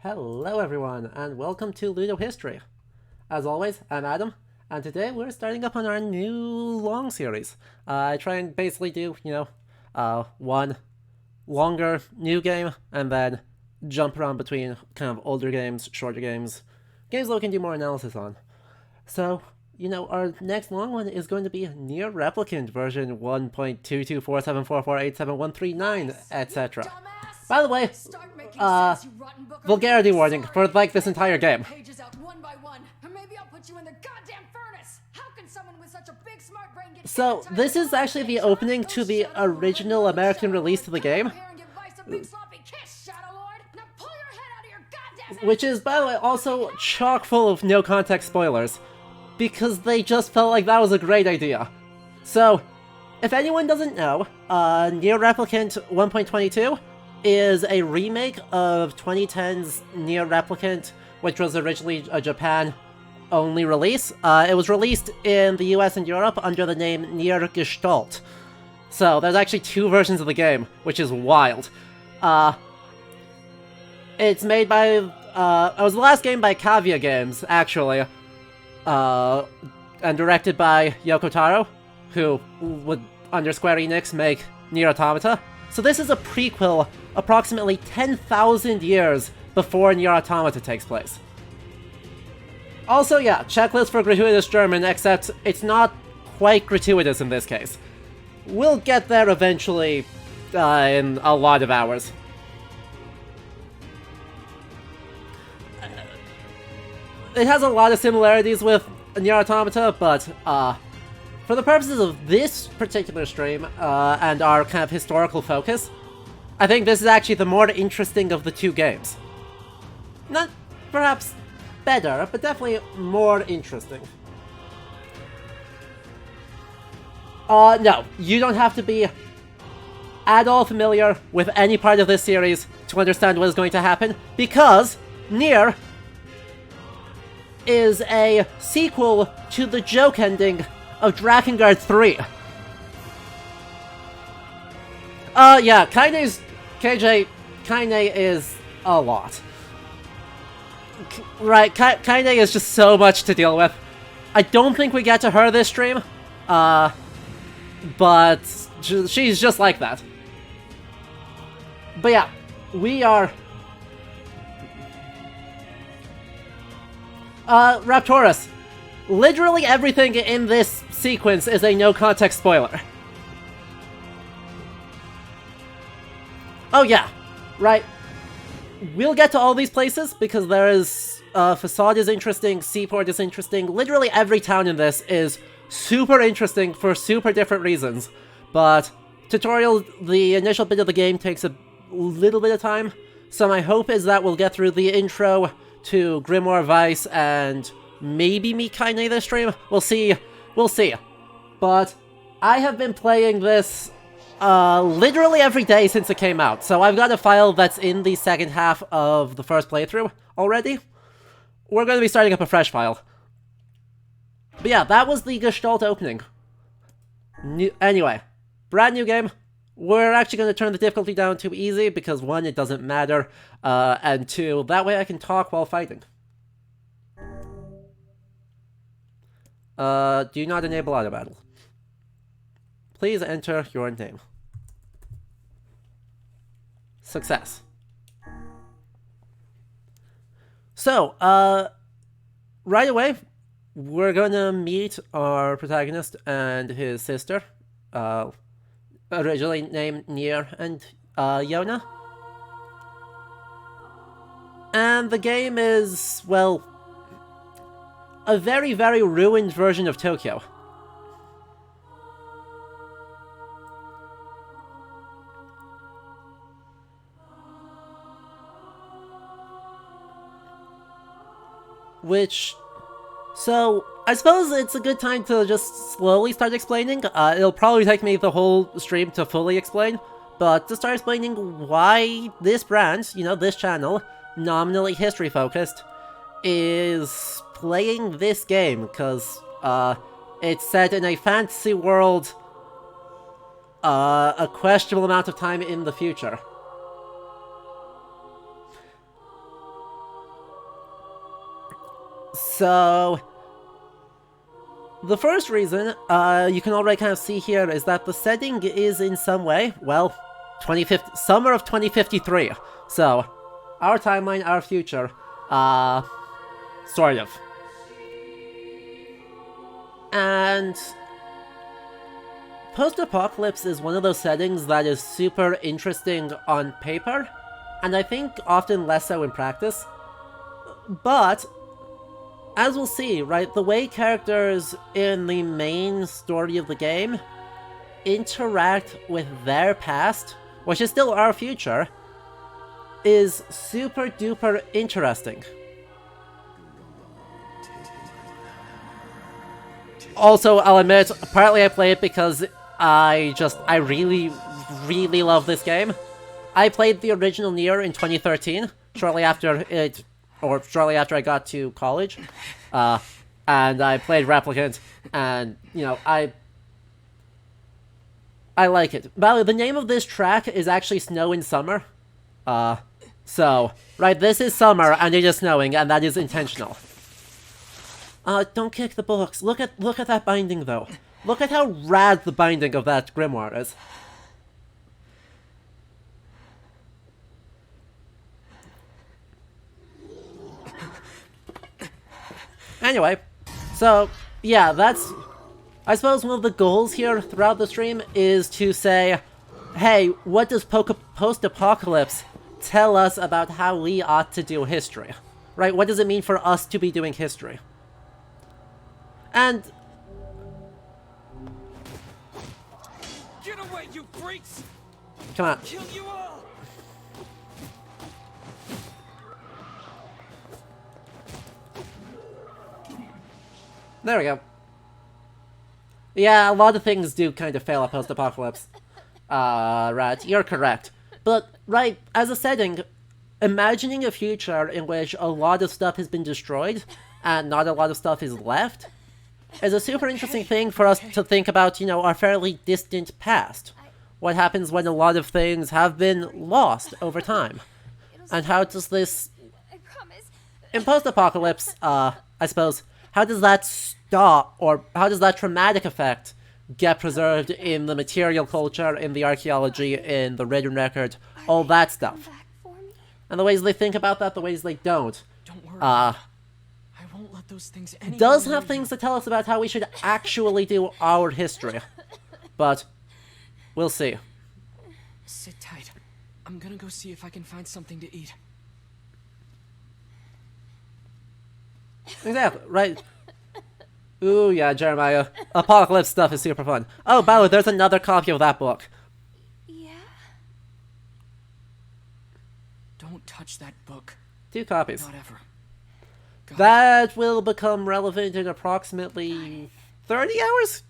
Hello everyone, and welcome to Ludo History. As always, I'm Adam, and today we're starting up on our new long series. I try and basically do, one longer new game, and then jump around between kind of older games, shorter games, games that we can do more analysis on. So, our next long one is going to be NieR Replicant version 1.22474487139, etc. By the way, vulgarity warning for like this entire game. Pages out one by one, or maybe I'll put you in the goddamn furnace. How can someone with such a big smart brain get So this is actually the opening to the original American release of the game, which is, by the way, also chock full of no context spoilers, because they just felt like that was a great idea. So, if anyone doesn't know, NieR Replicant 1.22 is a remake of 2010's NieR Replicant, which was originally a Japan-only release. It was released in the US and Europe under the name NieR Gestalt. So there's actually two versions of the game, which is wild. It's made by... it was the last game by Kavia Games, actually. And directed by Yoko Taro, who would, under Square Enix, make NieR Automata. So this is a prequel approximately 10,000 years before NieR Automata takes place. Also, yeah, checklist for gratuitous German, except it's not quite gratuitous in this case. We'll get there eventually in a lot of hours. It has a lot of similarities with NieR Automata, but for the purposes of this particular stream and our kind of historical focus, I think this is actually the more interesting of the two games. Not perhaps better, but definitely more interesting. No, you don't have to be at all familiar with any part of this series to understand what is going to happen, because NieR is a sequel to the joke ending of Drakengard 3. Yeah, Kaine is a lot. Right, Kaine is just so much to deal with. I don't think we get to her this stream, but she's just like that. But yeah, we are... Raptorus. Literally everything in this sequence is a no-context spoiler. Oh yeah, right. We'll get to all these places because there is... Facade is interesting, Seaport is interesting. Literally every town in this is super interesting for super different reasons. But tutorial, the initial bit of the game takes a little bit of time. So my hope is that we'll get through the intro to Grimoire Weiss and maybe meet Kaine this stream. We'll see. We'll see. But I have been playing this literally every day since it came out. So I've got a file that's in the second half of the first playthrough already. We're going to be starting up a fresh file. But yeah, that was the Gestalt opening. Anyway, brand new game. We're actually going to turn the difficulty down to easy because, one, it doesn't matter, and two, that way I can talk while fighting. Do not enable auto battle. Please enter your name. Success. So, right away, we're gonna meet our protagonist and his sister, originally named NieR and Yona. And the game is, well, a very, very ruined version of Tokyo. Which... So, I suppose it's a good time to just slowly start explaining. It'll probably take me the whole stream to fully explain, but to start explaining why this brand, this channel, nominally history-focused, is playing this game, because it's set in a fantasy world a questionable amount of time in the future. So, the first reason, you can already kind of see here, is that the setting is in some way, well, summer of 2053. So, our timeline, our future, sort of. And post-apocalypse is one of those settings that is super interesting on paper, and I think often less so in practice. But, as we'll see, right, the way characters in the main story of the game interact with their past, which is still our future, is super duper interesting. Also, I'll admit, partly I play it because I really, really love this game. I played the original NieR in 2013, shortly after I got to college, and I played Replicant, and, you know, I like it. By the way, the name of this track is actually Snow in Summer. So, right, this is summer, and it is snowing, and that is intentional. Don't kick the books. Look at that binding, though. Look at how rad the binding of that grimoire is. Anyway, so, yeah, that's... I suppose one of the goals here throughout the stream is to say, hey, what does post-apocalypse tell us about how we ought to do history? Right? What does it mean for us to be doing history? And... Get away, you freaks! Come on. Kill you all! There we go. Yeah, a lot of things do kind of fail at post-apocalypse. Right, you're correct. But, right, as a setting, imagining a future in which a lot of stuff has been destroyed, and not a lot of stuff is left, is a super interesting thing for us to think about, you know, our fairly distant past. What happens when a lot of things have been lost over time? And how does this... I promise. In post-apocalypse, I suppose, how does that stop, or how does that traumatic effect get preserved in the material culture, in the archaeology, in the written record, all that stuff? Back for me? And the ways they think about that, the ways they don't. Don't worry. I won't let those things Does have things to tell us about how we should actually do our history. But, we'll see. Sit tight. I'm gonna go see if I can find something to eat. Exactly, right. Ooh, yeah, Jeremiah. Apocalypse stuff is super fun. Oh, by the way, there's another copy of that book. Yeah? Don't touch that book. 2 copies. Not ever. Got it. That will become relevant in approximately 30 hours?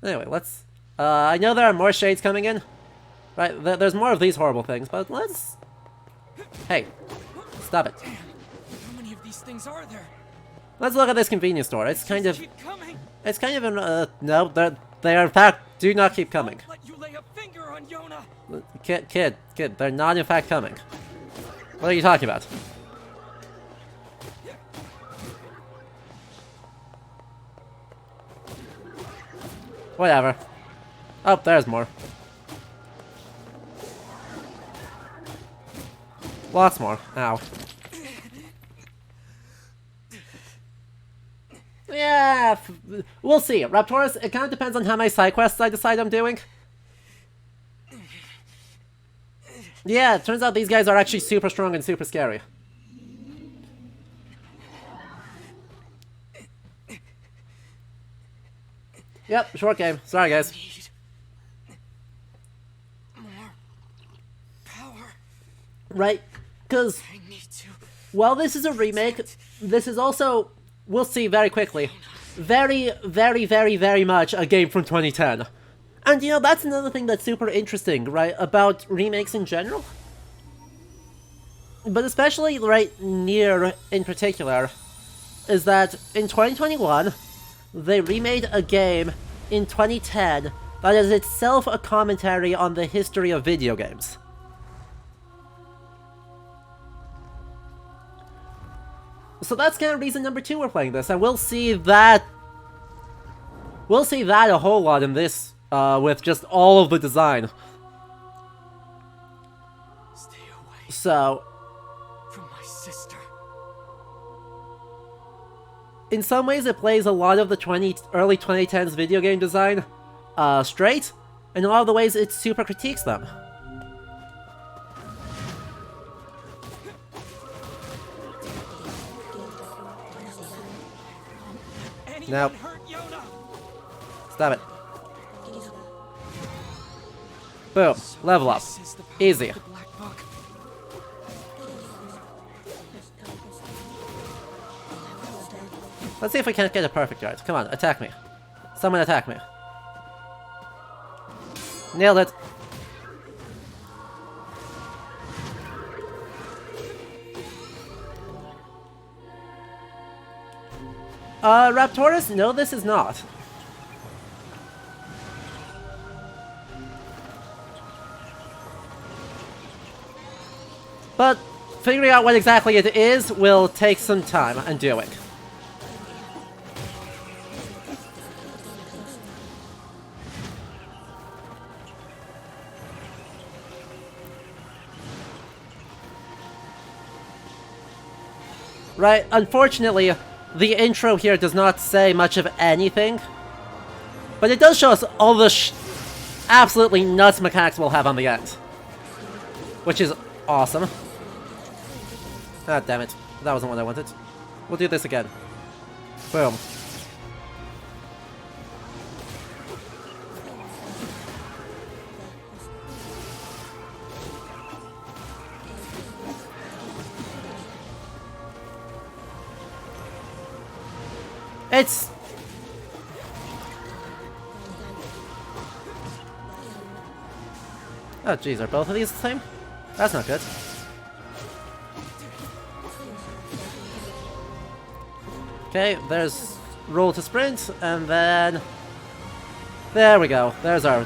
Anyway, let's... I know there are more shades coming in. Right, there's more of these horrible things, but let's... Hey, stop it. How many of these things are there? Let's look at this convenience store. It's kind of... Keep coming. It's kind of an... no, they are in fact do not keep coming. Let you lay a finger on Yona. Kid, they're not in fact coming. What are you talking about? Whatever. Oh, there's more. Lots more. Ow. Yeah, we'll see. Raptorus, it kind of depends on how many side quests I decide I'm doing. Yeah, it turns out these guys are actually super strong and super scary. Yep, short game. Sorry, guys. Need more power. Right? Because I need to. while this is a remake, this is also, we'll see very quickly, very, very, very, very much a game from 2010. And, you know, that's another thing that's super interesting, right, about remakes in general. But especially, right, NieR in particular, is that in 2021, they remade a game in 2010 that is itself a commentary on the history of video games. So that's kind of reason number 2 we're playing this, and we'll see that a whole lot in this, with just all of the design. Stay away So, from my sister. in some ways it plays a lot of the early 2010s video game design straight, and in a lot of the ways it super critiques them. Nope. Stop it. Boom. Level up. Easy. Let's see if we can't get a perfect guard. Come on, attack me. Someone attack me. Nailed it. Raptorus? No, this is not. But figuring out what exactly it is will take some time and doing. Right, unfortunately, the intro here does not say much of anything, but it does show us all the absolutely nuts mechanics we'll have on the end, which is awesome. Ah, damn it. That wasn't what I wanted. We'll do this again. Boom. It's... Oh jeez, are both of these the same? That's not good. Okay, there's roll to sprint, and then... There we go, there's our...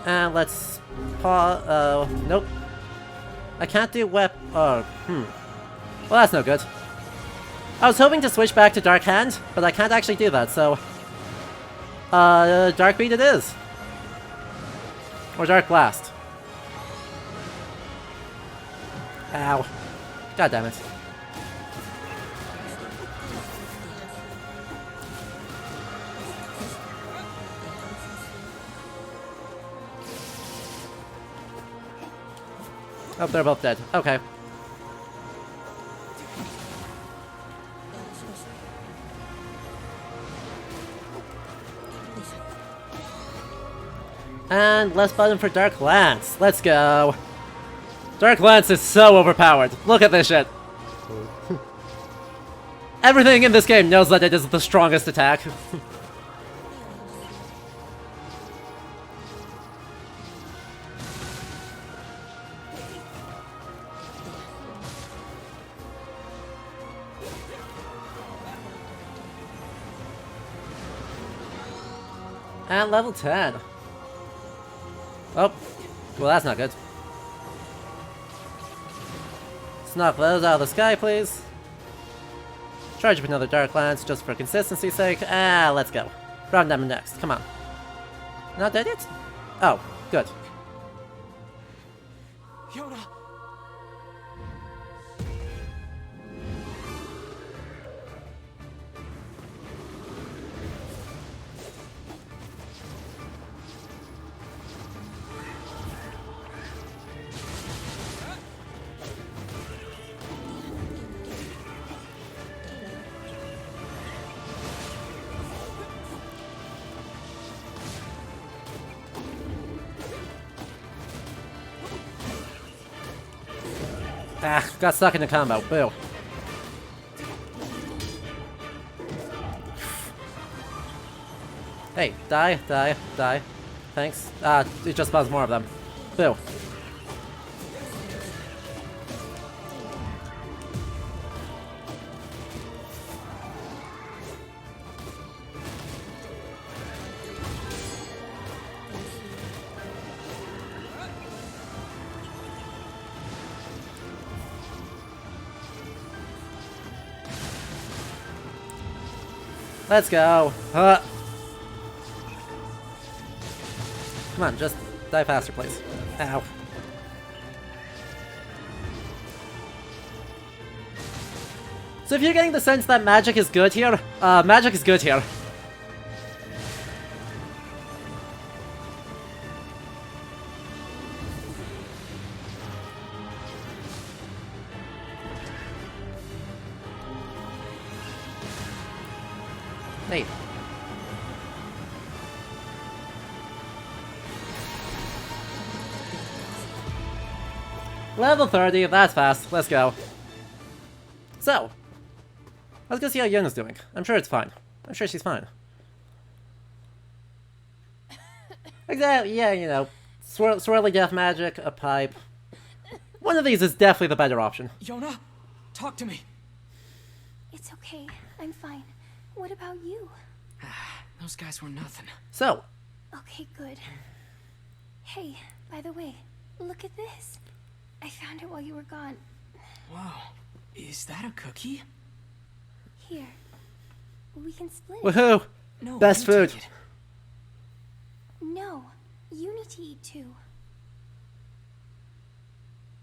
And let's pause. Nope. I can't do Well, that's no good. I was hoping to switch back to Dark Hand, but I can't actually do that, so... Dark Beat it is. Or Dark Blast. Ow. God damn it. Oh, they're both dead. Okay. And less button for Dark Lance. Let's go. Dark Lance is so overpowered. Look at this shit. Everything in this game knows that it is the strongest attack. And level 10. Oh, well that's not good. Let's knock those out of the sky, please. Charge up another Dark Lance just for consistency's sake. Ah, let's go. Round them next, come on. Not dead yet? Oh, good. Yoda! Ah, got stuck in the combo. Boo. Hey, die, die, die. Thanks. Ah, it just spawns more of them. Boo. Let's go. Come on, just die faster, please. Ow. So if you're getting the sense that magic is good here, magic is good here. Hey. Level 30, that's fast. Let's go. So, let's go see how Yona's doing. I'm sure it's fine. I'm sure she's fine. Exactly, yeah, you know. Swirly death magic, a pipe. One of these is definitely the better option. Yona, talk to me. It's okay. I'm fine. What about you? Those guys were nothing. So. Okay, good. Hey, by the way, look at this. I found it while you were gone. Wow. Is that a cookie? Here. We can split it. Woohoo! No, Best you food. take it. No, you need to eat too.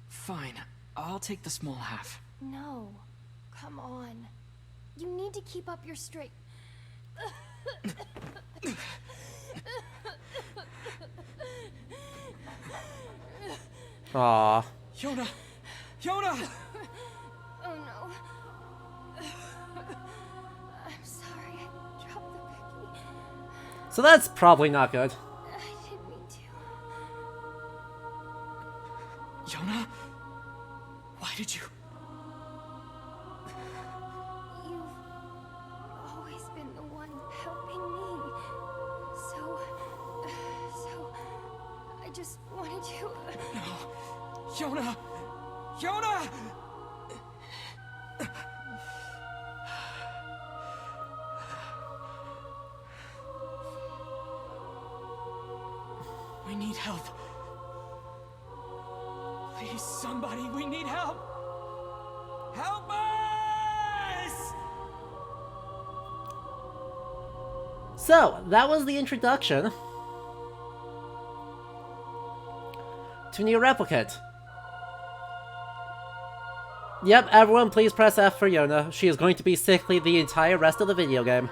Fine. I'll take the small half. No. Come on. You need to keep up your straight. Aww. Yona! Yona! Oh no. I'm sorry, I dropped the cookie. So that's probably not good. I didn't mean to. Yona? Why did you... You've always been the one helping me. So I just wanted to... No. Yona! Yona! We need help. Please, somebody, we need help! Help us! So, that was the introduction to NieR Replicant. Yep, everyone please press F for Yona. She is going to be sickly the entire rest of the video game.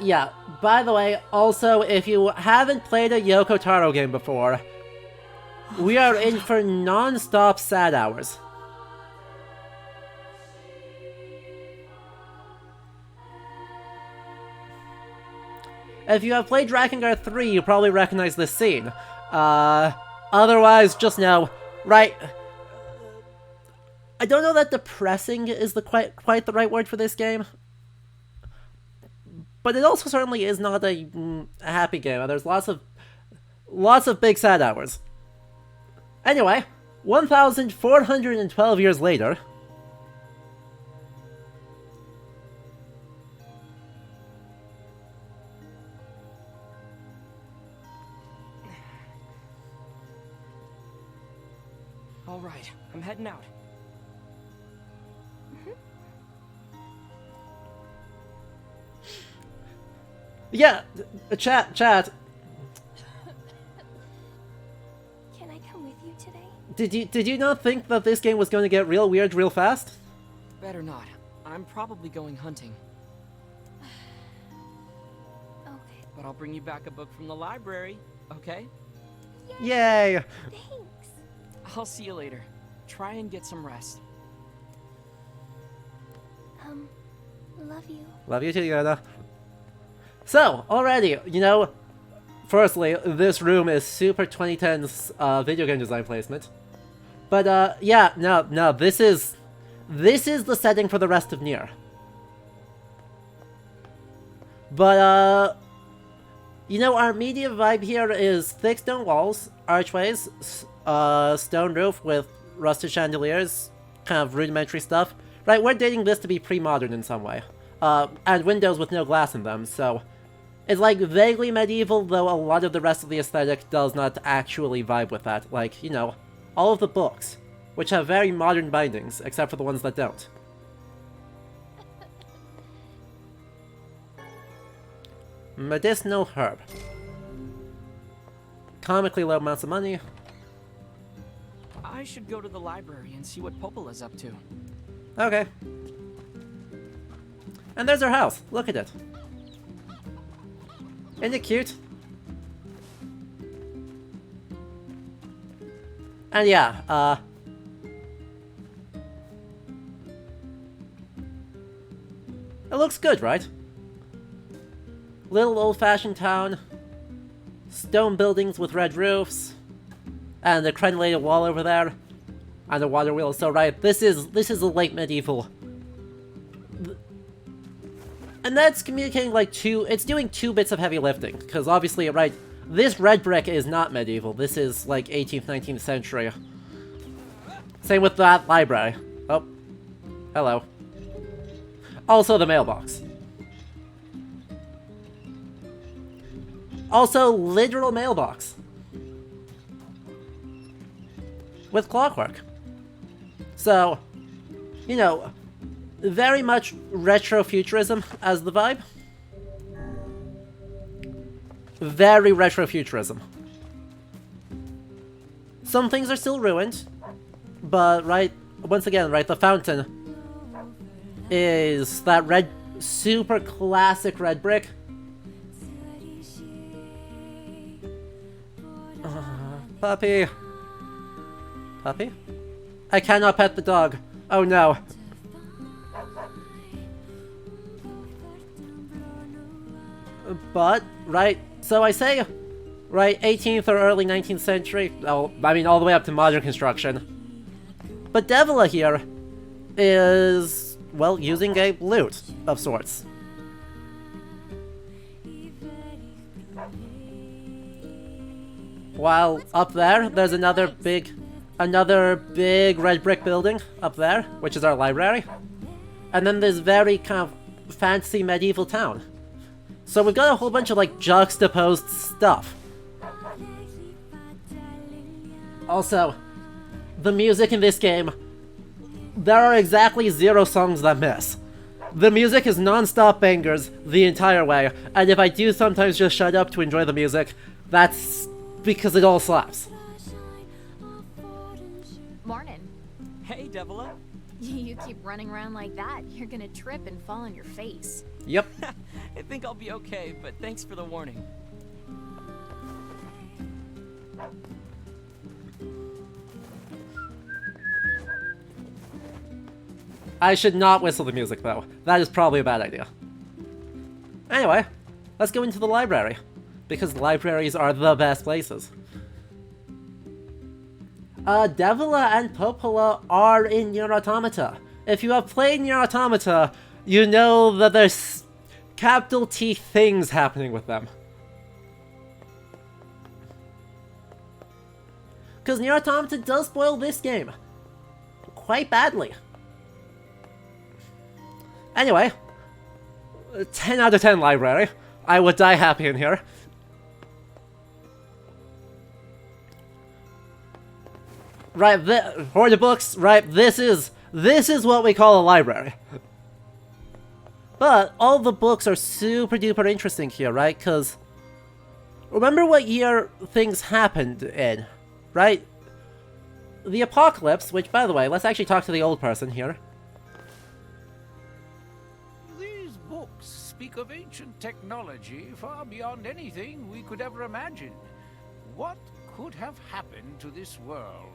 Yeah, by the way, also, if you haven't played a Yoko Taro game before, we are in for non-stop sad hours. If you have played Drakengard 3, you probably recognize this scene. Otherwise, just know, right... I don't know that depressing is the quite the right word for this game. But it also certainly is not a happy game. There's lots of big sad hours. Anyway, 1,412 years later... All right, I'm heading out. Yeah, chat. Can I come with you today? Did you not think that this game was going to get real weird real fast? Better not. I'm probably going hunting. Okay. But I'll bring you back a book from the library, okay? Yay! Thanks. I'll see you later. Try and get some rest. Love you. Love you too, Yoda. So, already, you know, firstly, this room is super 2010s video game design placement. But, yeah, no, this is the setting for the rest of NieR. But, you know, our media vibe here is thick stone walls, archways, stone roof with rusted chandeliers, kind of rudimentary stuff. Right, we're dating this to be pre-modern in some way. and windows with no glass in them, so it's like vaguely medieval, though a lot of the rest of the aesthetic does not actually vibe with that. Like, you know, all of the books, which have very modern bindings, except for the ones that don't. Medicinal herb. Comically low amounts of money. I should go to the library and see what Popola's up to. Okay. And there's our house. Look at it. Isn't it cute? And yeah, it looks good, right? Little old-fashioned town. Stone buildings with red roofs. And a crenulated wall over there. And a water wheel. So right, this is a late medieval. And that's communicating like it's doing 2 bits of heavy lifting. Because obviously, right, this red brick is not medieval. This is like 18th, 19th century. Same with that library. Oh. Hello. Also the mailbox. Also, literal mailbox. With clockwork. So, you know, very much retrofuturism as the vibe. Very retrofuturism. Some things are still ruined, but right, once again, right, the fountain is that red, super classic red brick. Puppy. Puppy? I cannot pet the dog. Oh no. But, right, so I say, right, 18th or early 19th century, oh, I mean all the way up to modern construction. But Devila here is, well, using a lute of sorts. While up there, there's another big red brick building up there, which is our library. And then this very kind of fancy medieval town. So we've got a whole bunch of like juxtaposed stuff. Also, the music in this game, there are exactly 0 songs that miss. The music is non-stop bangers the entire way, and if I do sometimes just shut up to enjoy the music, that's because it all slaps. Morning. Hey, Devila. You keep running around like that, you're gonna trip and fall on your face. Yep. I think I'll be okay, but thanks for the warning. I should not whistle the music, though. That is probably a bad idea. Anyway, let's go into the library, because libraries are the best places. Devila and Popola are in NieR Automata. If you have played NieR Automata, you know that there's capital T things happening with them. Because NieR Automata does spoil this game. Quite badly. Anyway, 10 out of 10 library. I would die happy in here. Right, for the books, right, this is what we call a library. But all the books are super duper interesting here, right? Because remember what year things happened in, right? The apocalypse, which, by the way, let's actually talk to the old person here. These books speak of ancient technology far beyond anything we could ever imagine. What could have happened to this world?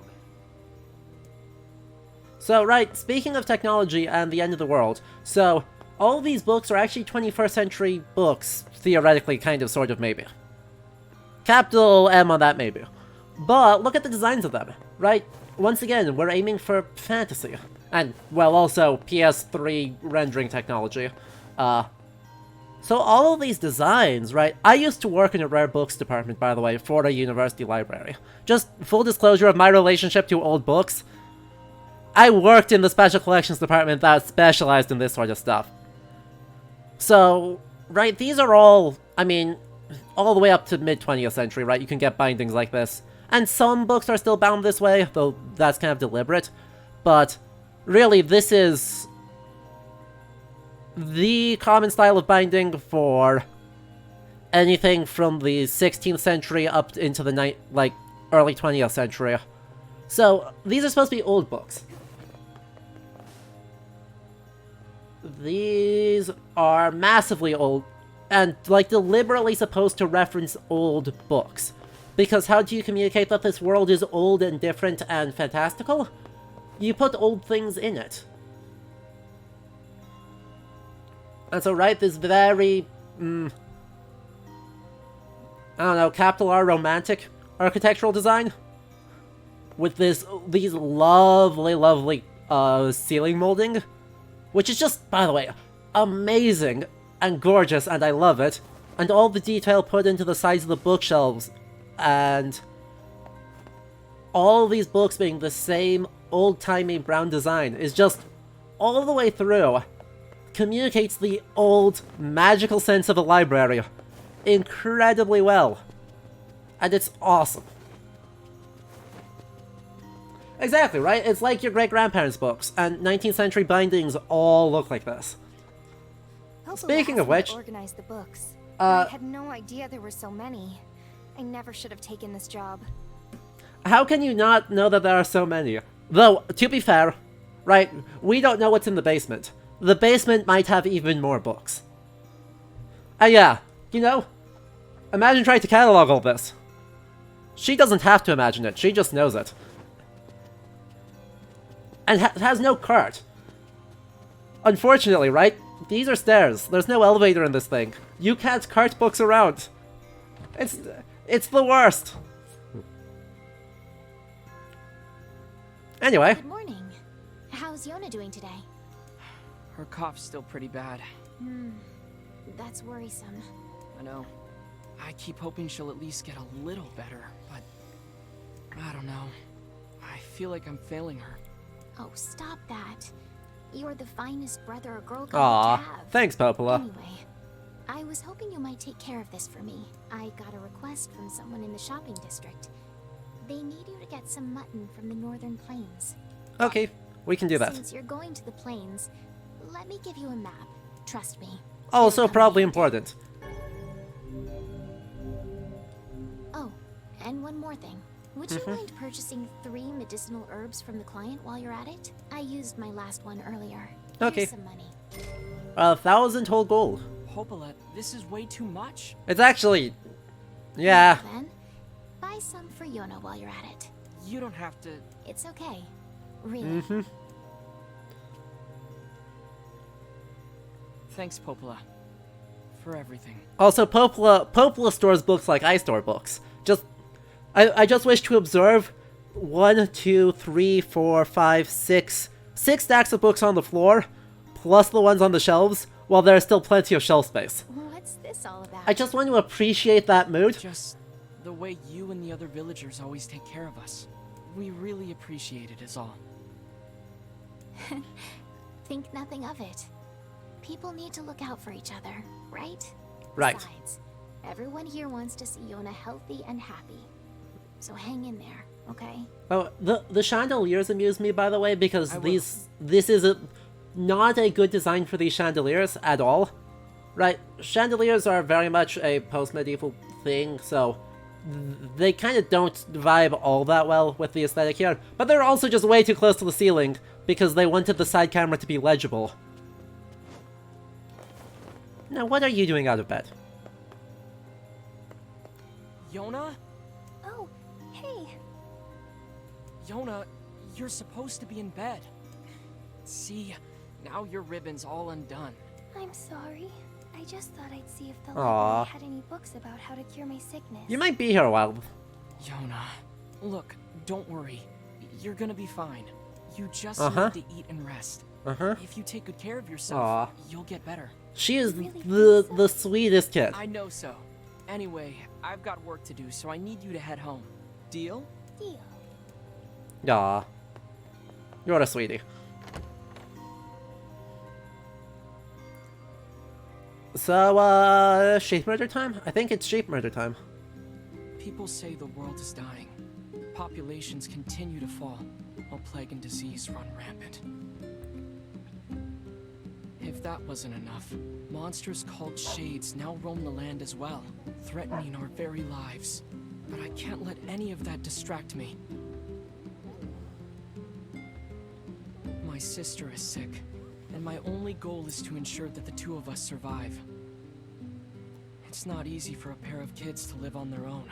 So, right, speaking of technology and the end of the world, so all these books are actually 21st century books, theoretically, kind of, sort of, maybe. Capital M on that, maybe. But look at the designs of them, right? Once again, we're aiming for fantasy. And, well, also PS3 rendering technology. So all of these designs, right? I used to work in a rare books department, by the way, for a university library. Just full disclosure of my relationship to old books. I worked in the special collections department that specialized in this sort of stuff. So, right, these are all, I mean, all the way up to mid-20th century, right? You can get bindings like this. And some books are still bound this way, though that's kind of deliberate. But really, this is the common style of binding for anything from the 16th century up into the early 20th century. So, these are supposed to be old books. These are massively old, and, like, deliberately supposed to reference old books. Because how do you communicate that this world is old and different and fantastical? You put old things in it. And so, right, this very, I don't know, capital R romantic architectural design? With these lovely, lovely, ceiling molding. Which is just, by the way, amazing and gorgeous, and I love it. And all the detail put into the sides of the bookshelves, and all these books being the same old-timey brown design is just, all the way through, communicates the old, magical sense of a library incredibly well. And it's awesome. Exactly, right? It's like your great-grandparents' books, and 19th century bindings all look like this. Speaking of which, organize the books. I had no idea there were so many. I never should have taken this job. How can you not know that there are so many? Though, to be fair, right, we don't know what's in the basement. The basement might have even more books. And yeah, you know, imagine trying to catalog all this. She doesn't have to imagine it, she just knows it. And has no cart. Unfortunately, right? These are stairs. There's no elevator in this thing. You can't cart books around. It's the worst. Anyway. Good morning. How's Yona doing today? Her cough's still pretty bad. That's worrisome. I know. I keep hoping she'll at least get a little better, but I don't know. I feel like I'm failing her. Oh, stop that. You're the finest brother a girl could Aw, have. thanks, Popola. Anyway, I was hoping you might take care of this for me. I got a request from someone in the shopping district. They need you to get some mutton from the northern plains. Okay, we can do that. Since you're going to the plains, let me give you a map. Trust me. Also probably important. Oh, and one more thing. Would you mind purchasing 3 medicinal herbs from the client while you're at it? I used my last one earlier. Okay. Here's some money. 1,000 whole gold. Popola, this is way too much. It's actually... yeah. Then, buy some for Yona while you're at it. You don't have to... It's okay. Really. Thanks, Popola. For everything. Also, Popola stores books like I store books. I just wish to observe 1, 2, 3, 4, 5, 6 stacks of books on the floor, plus the ones on the shelves, while there is still plenty of shelf space. What's this all about? I just want to appreciate that mood. Just the way you and the other villagers always take care of us. We really appreciate it is all. Think nothing of it. People need to look out for each other, right? Right. Besides, everyone here wants to see Yona healthy and happy. So hang in there, okay? Oh, the chandeliers amuse me, by the way, because I will. this is not a good design for these chandeliers at all. Right? Chandeliers are very much a post-medieval thing, so they kind of don't vibe all that well with the aesthetic here. But they're also just way too close to the ceiling, because they wanted the side camera to be legible. Now, what are you doing out of bed? Yona? Oh, hey. Yona, you're supposed to be in bed. See, now your ribbon's all undone. I'm sorry. I just thought I'd see if the Aw. library had any books about how to cure my sickness. You might be here a while. Yona, look, don't worry. You're gonna be fine. You just Uh-huh. need to eat and rest. Uh-huh. If you take good care of yourself, Aw. you'll get better. She is Really the sweetest kid. I know so. Anyway, I've got work to do, so I need you to head home. Deal? Deal. Aw. You're a sweetie. So, sheep murder time? I think it's sheep murder time. People say the world is dying. Populations continue to fall, while plague and disease run rampant. If that wasn't enough, monsters called Shades now roam the land as well, threatening our very lives. But I can't let any of that distract me. My sister is sick, and my only goal is to ensure that the two of us survive. It's not easy for a pair of kids to live on their own.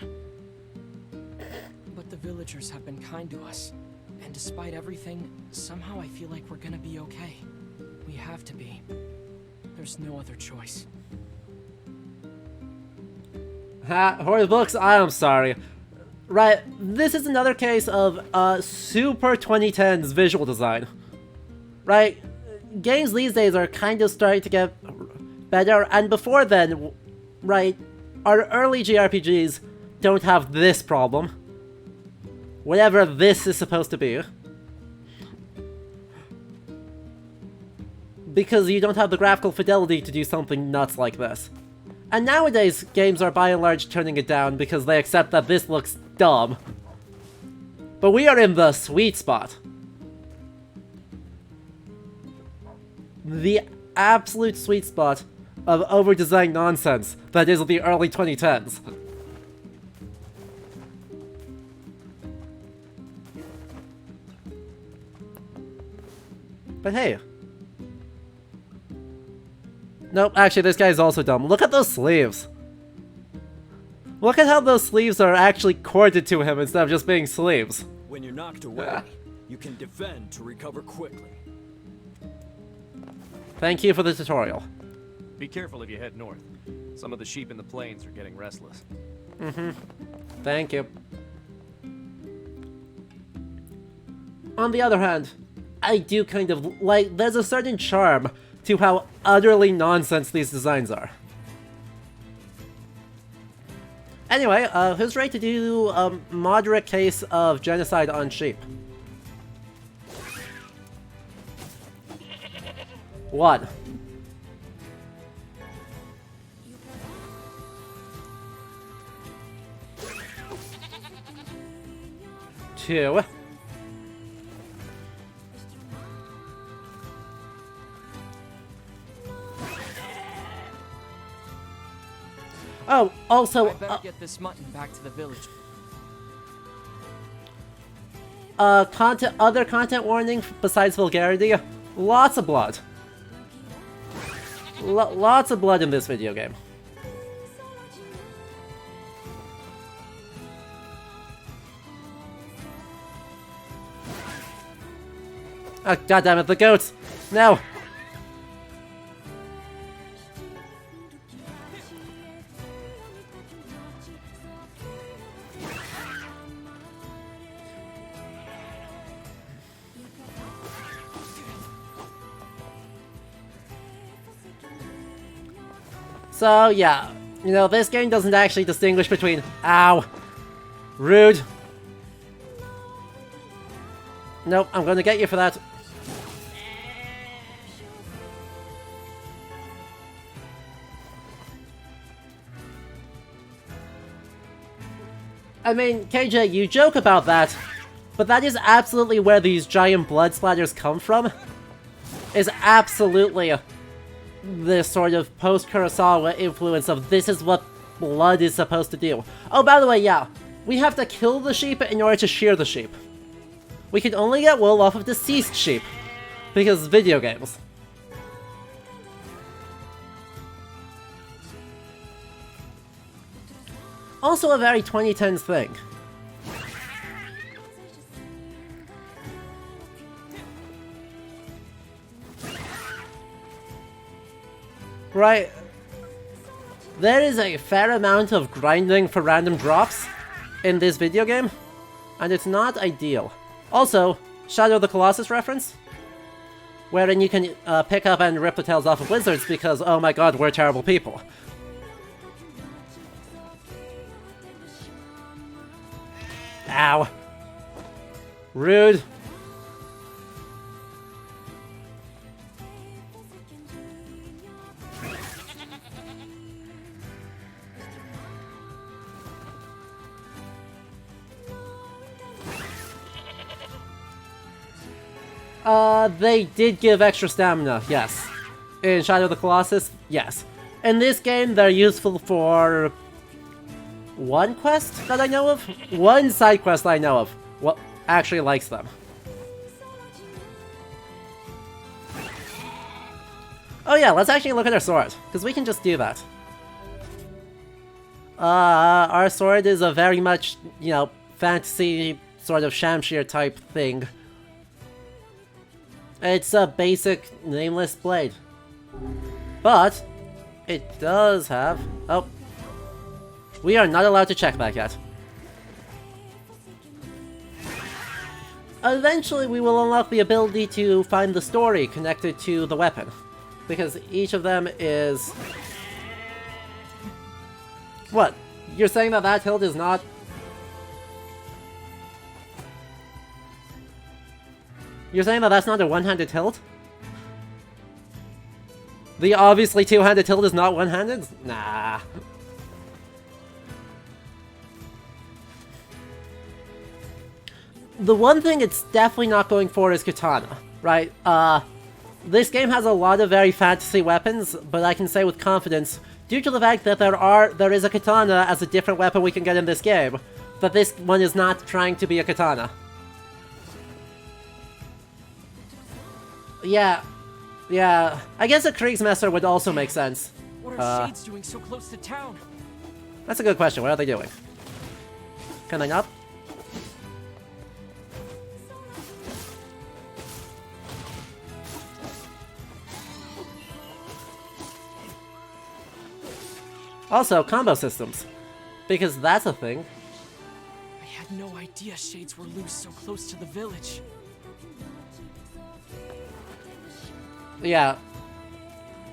But the villagers have been kind to us, and despite everything, somehow I feel like we're gonna be okay. We have to be. There's no other choice. Ha, horror books, I am sorry. Right, this is another case of super 2010s visual design. Right, games these days are kind of starting to get better, and before then, right, our early JRPGs don't have this problem. Whatever this is supposed to be. Because you don't have the graphical fidelity to do something nuts like this. And nowadays, games are by and large turning it down because they accept that this looks dumb. But we are in the sweet spot. The absolute sweet spot of over-designed nonsense that is the early 2010s. But hey. Nope, actually this guy's also dumb. Look at those sleeves. Look at how those sleeves are actually corded to him instead of just being sleeves. When you're knocked away, you can defend to recover quickly. Thank you for the tutorial. Be careful if you head north. Some of the sheep in the plains are getting restless. Thank you. On the other hand, I do kind of like, there's a certain charm to how utterly nonsense these designs are. Anyway, who's ready to do a moderate case of genocide on sheep? 1. 2. Oh, also, I better get this mutton back to the village. other content warning besides vulgarity, lots of blood. Lots of blood in this video game. Oh, goddammit, the goats! No! So, yeah, you know, this game doesn't actually distinguish between, ow, rude. Nope, I'm gonna get you for that. I mean, KJ, you joke about that, but that is absolutely where these giant blood splatters come from. Is absolutely this sort of post-Kurosawa influence of this is what blood is supposed to do. Oh, by the way, yeah, we have to kill the sheep in order to shear the sheep. We can only get wool off of deceased sheep, because video games. Also a very 2010s thing. Right, there is a fair amount of grinding for random drops in this video game, and it's not ideal. Also, Shadow of the Colossus reference, wherein you can pick up and rip the tails off of wizards because, oh my god, we're terrible people. Ow. Rude. They did give extra stamina, yes. In Shadow of the Colossus, yes. In this game, they're useful for one quest that I know of? One side quest I know of. What actually likes them. Oh yeah, let's actually look at our sword, because we can just do that. Our sword is a very much, you know, fantasy sort of Shamshir type thing. It's a basic nameless blade. But it does have... Oh. We are not allowed to check that yet. Eventually we will unlock the ability to find the story connected to the weapon. Because each of them is... What? You're saying that that hilt is not... You're saying that that's not a one-handed hilt? The obviously two-handed hilt is not one-handed? Nah. The one thing it's definitely not going for is katana, right? This game has a lot of very fantasy weapons, but I can say with confidence, due to the fact that there is a katana as a different weapon we can get in this game, that this one is not trying to be a katana. Yeah. I guess a Kriegsmesser would also make sense. What are Shades doing so close to town? That's a good question. What are they doing? Can I not? Also, combo systems. Because that's a thing. I had no idea Shades were loose so close to the village. Yeah.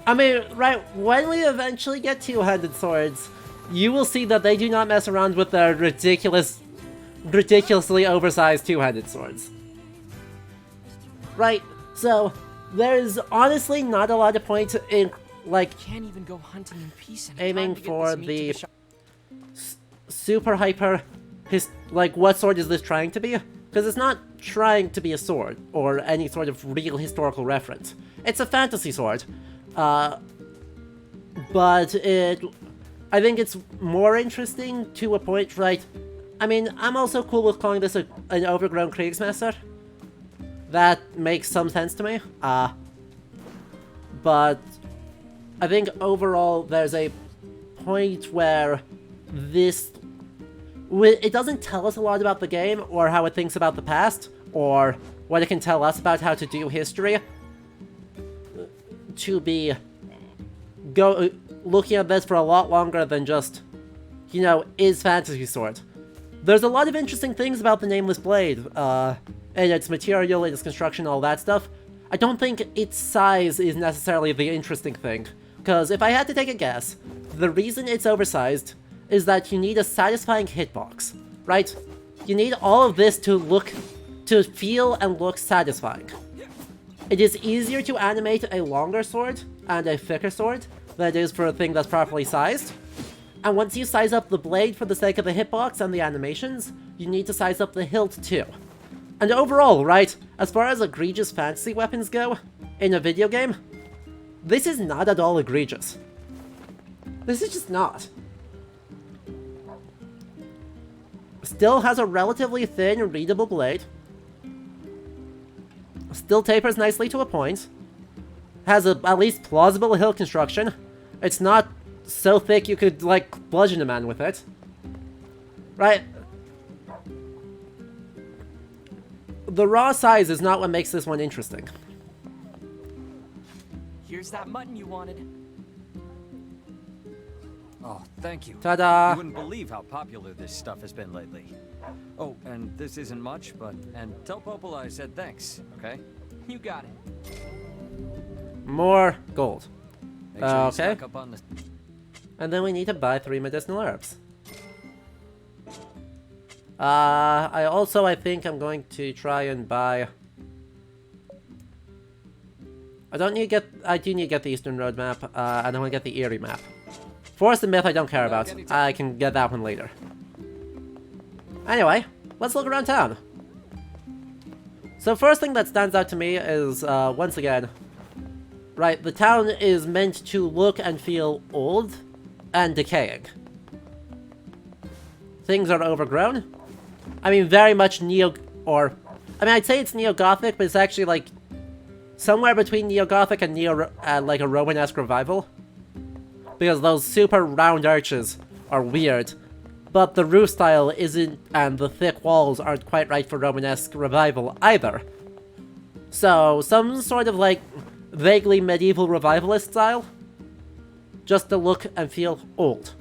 I mean, right, when we eventually get two-handed swords, you will see that they do not mess around with their ridiculously oversized two-handed swords. Right, so there's honestly not a lot of point in, like, Can't even go hunting in peace and aiming for the super hyper, like, what sword is this trying to be? Because it's not trying to be a sword, or any sort of real historical reference. It's a fantasy sword, but I think it's more interesting to a point, right? I mean, I'm also cool with calling this an overgrown Kriegsmesser. That makes some sense to me, but I think overall there's a point where this... It doesn't tell us a lot about the game, or how it thinks about the past, or what it can tell us about how to do history, to be looking at this for a lot longer than just, you know, is Fantasy Sword. There's a lot of interesting things about the Nameless Blade, and its material, its construction, all that stuff. I don't think its size is necessarily the interesting thing, because if I had to take a guess, the reason it's oversized is that you need a satisfying hitbox, right? You need all of this to feel and look satisfying. It is easier to animate a longer sword and a thicker sword than it is for a thing that's properly sized. And once you size up the blade for the sake of the hitbox and the animations, you need to size up the hilt too. And overall, right, as far as egregious fantasy weapons go in a video game, this is not at all egregious. This is just not. Still has a relatively thin, readable blade. Still tapers nicely to a point. Has a at least plausible hilt construction. It's not so thick you could, like, bludgeon a man with it. Right? The raw size is not what makes this one interesting. Here's that mutton you wanted. Oh, thank you. Ta-da! You wouldn't believe how popular this stuff has been lately. Oh, and this isn't much, but... And tell Popol I said thanks, okay? You got it. More gold. Make sure you Okay. stock up on the... And then we need to buy 3 medicinal herbs. I think I'm going to try and buy... I do need to get the Eastern Road map, and I want to get the Eerie map. Forest and Myth I don't care about. I can get that one later. Anyway, let's look around town. So first thing that stands out to me is, once again, right, the town is meant to look and feel old and decaying. Things are overgrown. I mean, very much I'd say it's neo-Gothic, but it's actually, like, somewhere between neo-Gothic and like a Romanesque revival. Because those super round arches are weird. But the roof style isn't, and the thick walls aren't quite right for Romanesque revival either. So, some sort of, like, vaguely medieval revivalist style. Just to look and feel old.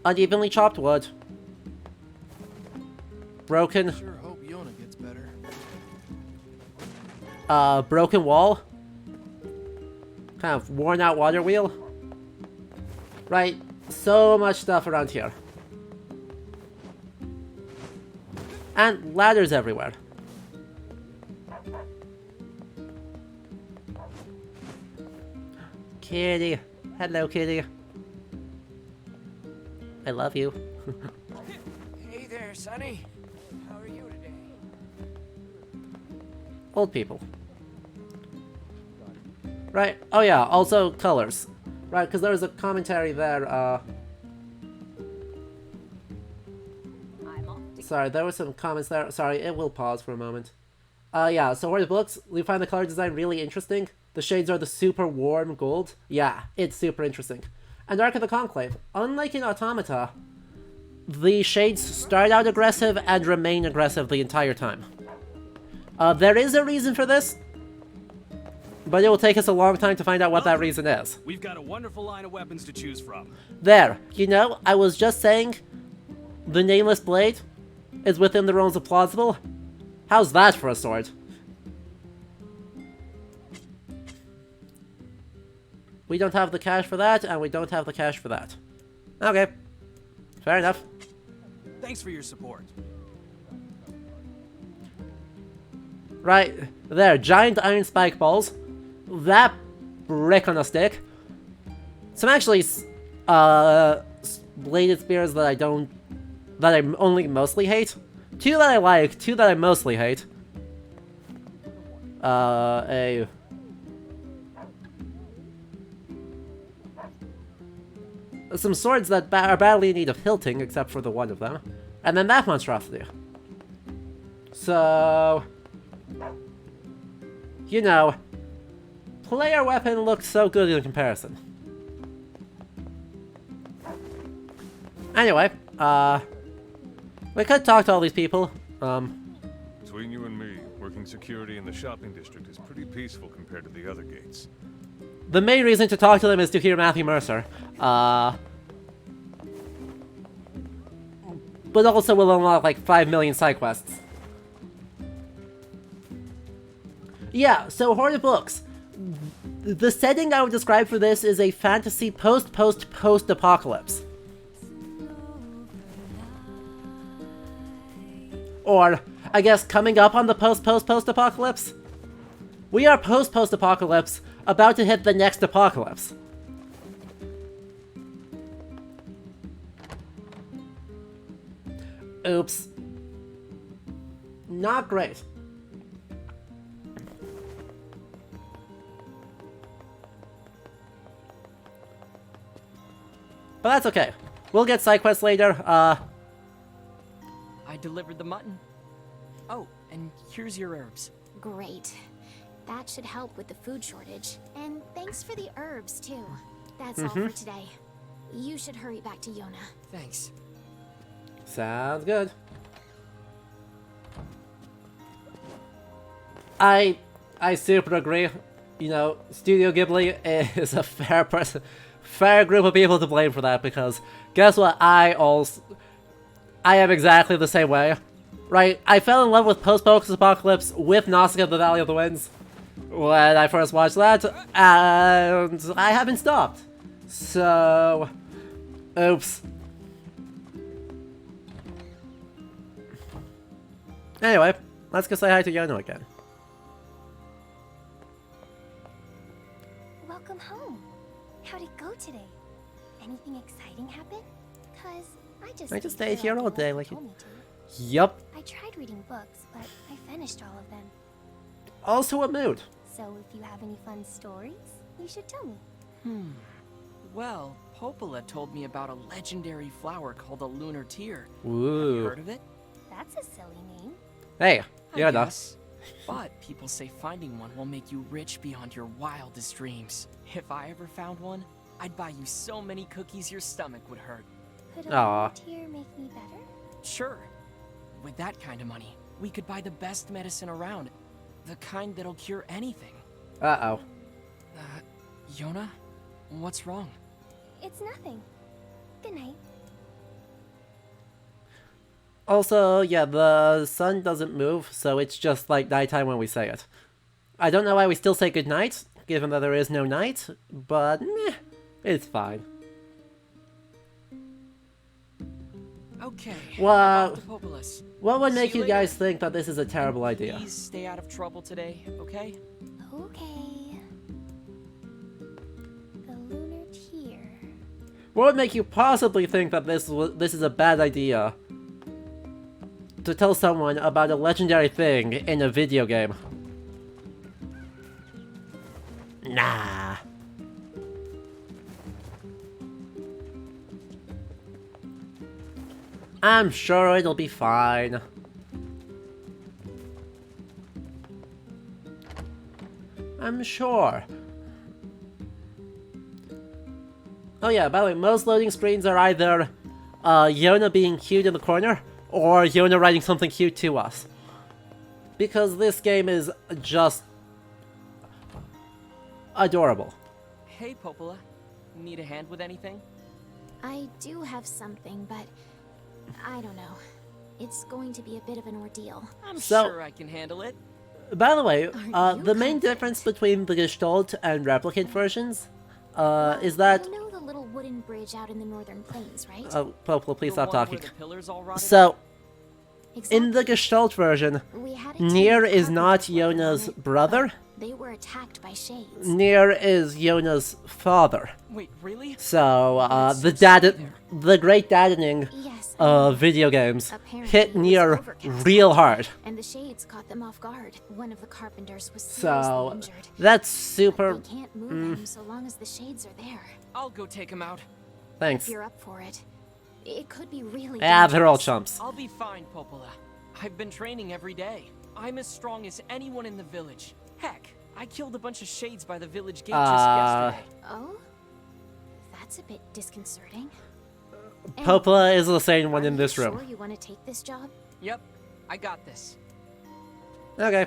Unevenly chopped wood. Broken. Sure hope Yona gets better. Broken wall. Kind of worn out water wheel. Right, so much stuff around here. And ladders everywhere. Kitty. Hello, kitty. I love you. Hey there, Sonny. How are you today? Old people. Right, oh yeah, also colors. Right, because there was a commentary there, Sorry, there were some comments there. Sorry, it will pause for a moment. Yeah, so Horde of Books, we find the color design really interesting. The shades are the super warm gold. Yeah, it's super interesting. And Ark of the Conclave, unlike in Automata, the shades start out aggressive and remain aggressive the entire time. There is a reason for this, but it will take us a long time to find out what that reason is. We've got a wonderful line of weapons to choose from. There, you know, I was just saying the Nameless Blade is within the realms of plausible. How's that for a sword? We don't have the cash for that, and we don't have the cash for that. Okay. Fair enough. Thanks for your support. Right, there, giant iron spike balls. That brick on a stick. Some actually, bladed spears that I only mostly hate. Two that I like, two that I mostly hate. Some swords that are badly in need of hilting, except for the one of them. And then that monstrosity. So, you know, player weapon looks so good in comparison. Anyway, we could talk to all these people. Between you and me, working security in the shopping district is pretty peaceful compared to the other gates. The main reason to talk to them is to hear Matthew Mercer. But also will unlock like 5 million side quests. Yeah, so Horde of Books. The setting I would describe for this is a fantasy post-apocalypse. Or, I guess, coming up on the post-apocalypse? We are post-apocalypse, about to hit the next apocalypse. Oops. Not great. But that's okay. We'll get side quests later. I delivered the mutton. Oh, and here's your herbs. Great. That should help with the food shortage. And thanks for the herbs, too. That's all for today. You should hurry back to Yona. Thanks. Sounds good. I super agree. You know, Studio Ghibli is a fair group of people to blame for that, because guess what? I am exactly the same way. Right? I fell in love with post-apocalypse with Nausicaa the Valley of the Winds when I first watched that, and I haven't stopped. So, oops. Anyway, let's go say hi to Yona again. Welcome home. How'd it go today? Anything exciting happen? 'Cause I just stayed here all day like you... Yup. I tried reading books, but I finished all of them. Also a mood. So if you have any fun stories, you should tell me. Well, Popola told me about a legendary flower called a lunar tear. Ooh. Have you heard of it? That's a silly name. Hey, I yeah, no. guess. But people say finding one will make you rich beyond your wildest dreams. If I ever found one, I'd buy you so many cookies your stomach would hurt. Could a Aw. lunar tear make me better? Sure. With that kind of money, we could buy the best medicine around. The kind that'll cure anything. Uh-oh. Yona? What's wrong? It's nothing. Good night. Also, yeah, the sun doesn't move, so it's just like nighttime when we say it. I don't know why we still say goodnight, given that there is no night, but meh, it's fine. Okay. Well, about the Popolas. what would make See you you guys later. think that this is a terrible idea? Please stay out of trouble today, okay? Okay. The lunar tear. What would make you possibly think that this is a bad idea? To tell someone about a legendary thing in a video game? Nah. I'm sure it'll be fine. I'm sure. Oh yeah, by the way, most loading screens are either Yona being cute in the corner, or Yona writing something cute to us. Because this game is just adorable. Hey, Popola. Need a hand with anything? I do have something, but I don't know. It's going to be a bit of an ordeal. I'm So- sure I can handle it. By the way, Aren't you the main confident? difference between the Gestalt and Replicant versions is that... You know the little wooden bridge out in the northern plains, right? Oh, Popola, please The stop one talking. where the pillars all rotted So, Exactly. in the Gestalt version, We had a team NieR of is not carpenters working on Yona's it, brother. but They were attacked by shades. NieR is Yona's father. Wait, really? So, That's the so sad the great daddening Yes. video games Apparently hit it was NieR overcast real out, hard. And the shades caught them off guard. One of the carpenters was seriously So, injured. that's But super... they can't move him so long as the shades are there. I'll go take him out. Thanks. If you're up for it, it could be really Ah, they're all dangerous. chumps. I'll be fine, Popola. I've been training every day. I'm as strong as anyone in the village. Heck, I killed a bunch of shades by the village gate just yesterday. Oh? That's a bit disconcerting. And Popola is the same one are in this you room. Sure you want to take this job? Yep, I got this. Okay.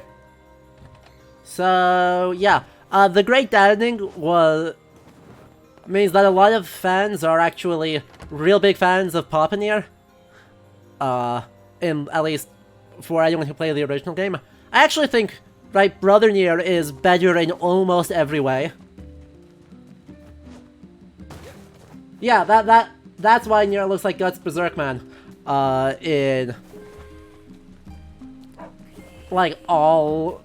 So, yeah. The Great Daddening means that a lot of fans are actually real big fans of Papa NieR. At least for anyone who played the original game. I actually think, right, Brother NieR is better in almost every way. Yeah, that's why NieR looks like Guts Berserkman in like all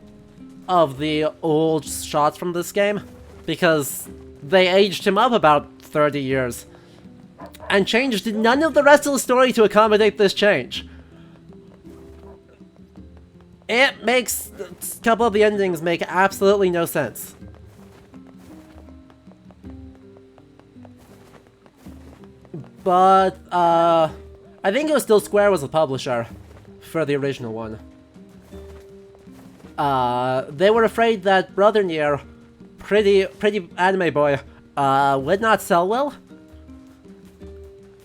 of the old shots from this game, because they aged him up about 30 years and changed none of the rest of the story to accommodate this change. It makes a couple of the endings make absolutely no sense. But, I think it was still Square was the publisher for the original one. They were afraid that Brother NieR, pretty anime boy, would not sell well.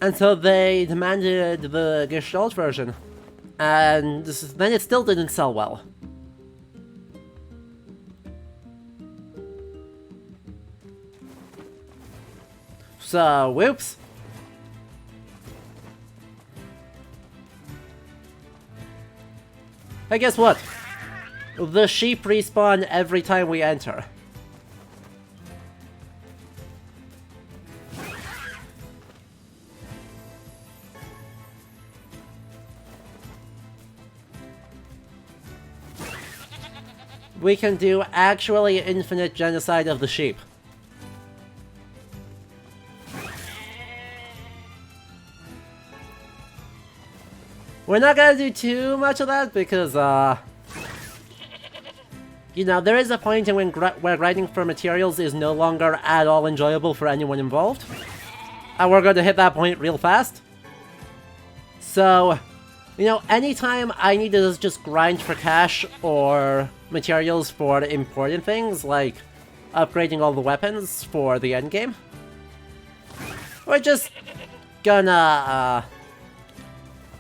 And so they demanded the Gestalt version. And then it still didn't sell well. So, whoops. Hey, guess what? The sheep respawn every time we enter. We can do actually infinite genocide of the sheep. we're not gonna do too much of that because, you know, there is a point in where grinding for materials is no longer at all enjoyable for anyone involved. And we're going to hit that point real fast. So, you know, anytime I need to just grind for cash or materials for important things, like upgrading all the weapons for the endgame, we're just gonna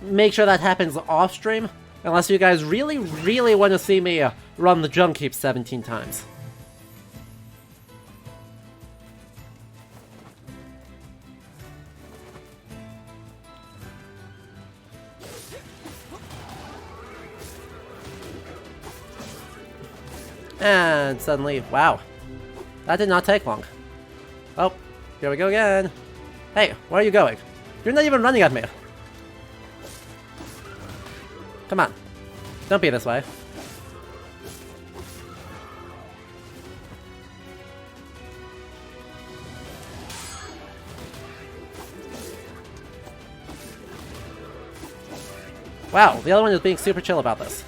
make sure that happens off-stream, unless you guys really, really want to see me run the junk heap 17 times. And suddenly, wow, that did not take long. Oh, here we go again. Hey, where are you going? You're not even running at me. Come on, don't be this way. Wow, the other one is being super chill about this.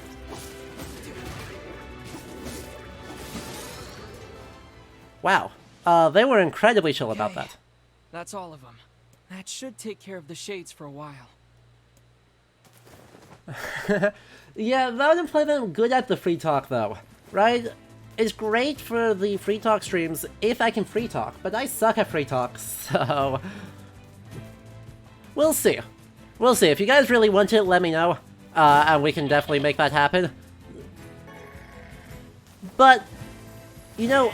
Wow, they were incredibly chill about that. That's all of them. That should take care of the shades for a while. Yeah, that wouldn't play them good at the free talk though, right? It's great for the free talk streams if I can free talk, but I suck at free talk, so... We'll see. We'll see. If you guys really want it, let me know, and we can definitely make that happen. But, you know,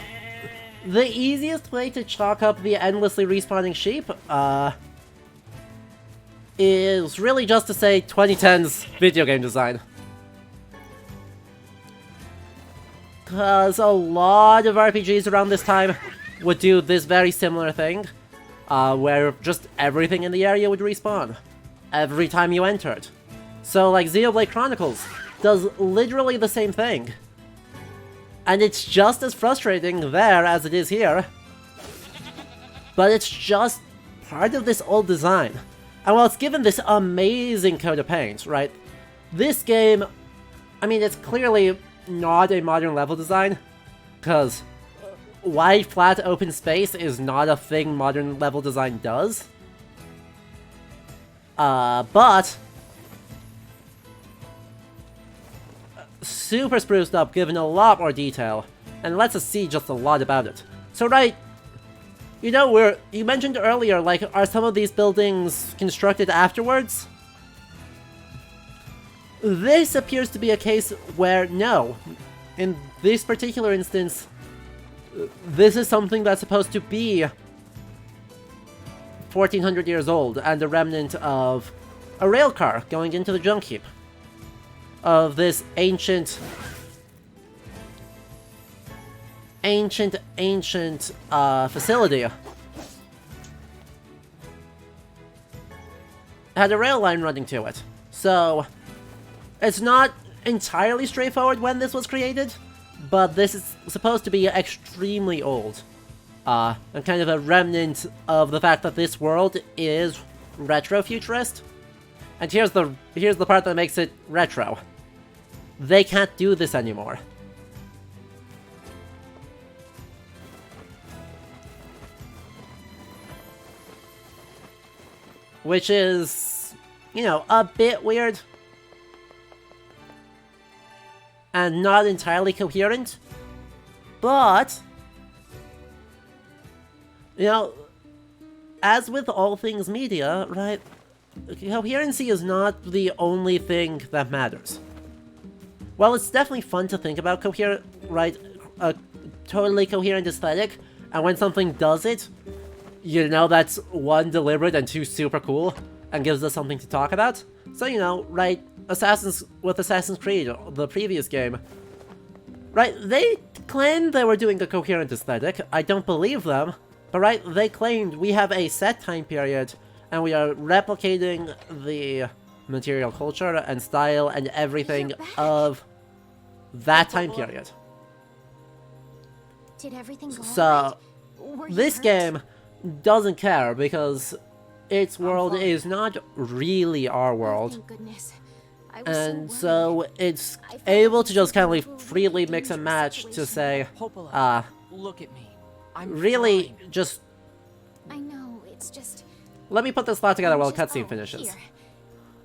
the easiest way to chalk up the endlessly respawning sheep, is really just to say 2010's video game design. Because a lot of RPGs around this time would do this very similar thing, where just everything in the area would respawn every time you entered. So, like, Xenoblade Chronicles does literally the same thing. And it's just as frustrating there as it is here. But it's just part of this old design. And while it's given this amazing coat of paint, right? This game, I mean, it's clearly not a modern level design, because wide, flat, open space is not a thing modern level design does. But super spruced up, given a lot more detail, and lets us see just a lot about it. So, right, you know, you mentioned earlier, like, are some of these buildings constructed afterwards? This appears to be a case where, no. In this particular instance, this is something that's supposed to be 1400 years old, and a remnant of a rail car going into the junk heap of this ancient facility. Had a rail line running to it. So, it's not entirely straightforward when this was created, but this is supposed to be extremely old. And kind of a remnant of the fact that this world is retro-futurist. And here's the part that makes it retro. They can't do this anymore. Which is, you know, a bit weird. And not entirely coherent. But, you know, as with all things media, right, coherency is not the only thing that matters. While it's definitely fun to think about a totally coherent aesthetic, and when something does it, you know that's one, deliberate, and two, super cool, and gives us something to talk about. So, you know, right, Assassin's Creed, the previous game, right, they claimed they were doing a coherent aesthetic. I don't believe them, but right, they claimed we have a set time period, and we are replicating the material culture and style and everything of that time period. Did everything go So, alright? this game doesn't care because its world is not really our Oh, world. thank goodness. I was And so worried. so it's I felt able like to just kind you of were freely in a mix and dangerous match to situation. say, Popola, look at me. I'm really fine. just I know, it's just... let me put this thought together I'm while just- cutscene oh, finishes. Here.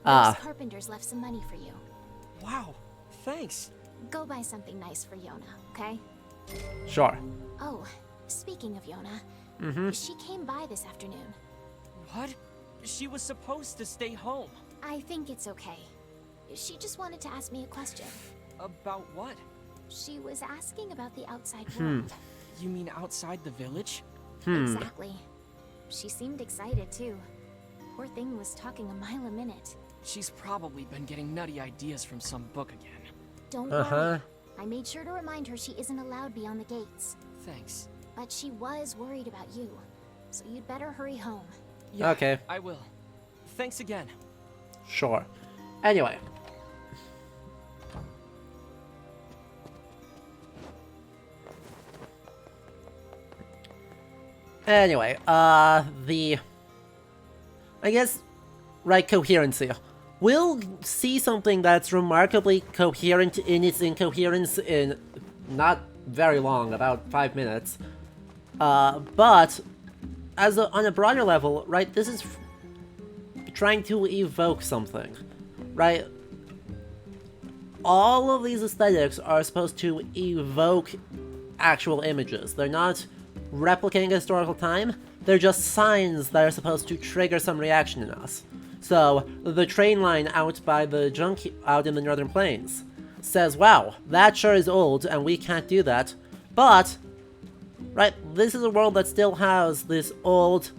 Ah. Those carpenters left some money for you. Wow, thanks. Go buy something nice for Yona, okay? Sure. Oh, speaking of Yona, she came by this afternoon. What? She was supposed to stay home. I think it's okay. She just wanted to ask me a question. About what? She was asking about the outside world. You mean outside the village? Exactly. She seemed excited too. Poor thing was talking a mile a minute. She's probably been getting nutty ideas from some book again. Don't worry. I made sure to remind her she isn't allowed beyond the gates. Thanks. But she was worried about you. So you'd better hurry home. Yeah, Okay. I will. Thanks again. Sure. Anyway. Anyway, I guess, right, coherency. We'll see something that's remarkably coherent in its incoherence in not very long, about 5 minutes. But, on a broader level, right, this is trying to evoke something, right? All of these aesthetics are supposed to evoke actual images. They're not replicating historical time, they're just signs that are supposed to trigger some reaction in us. So, the train line out by the out in the Northern Plains says, wow, that sure is old and we can't do that, but, right, this is a world that still has this old,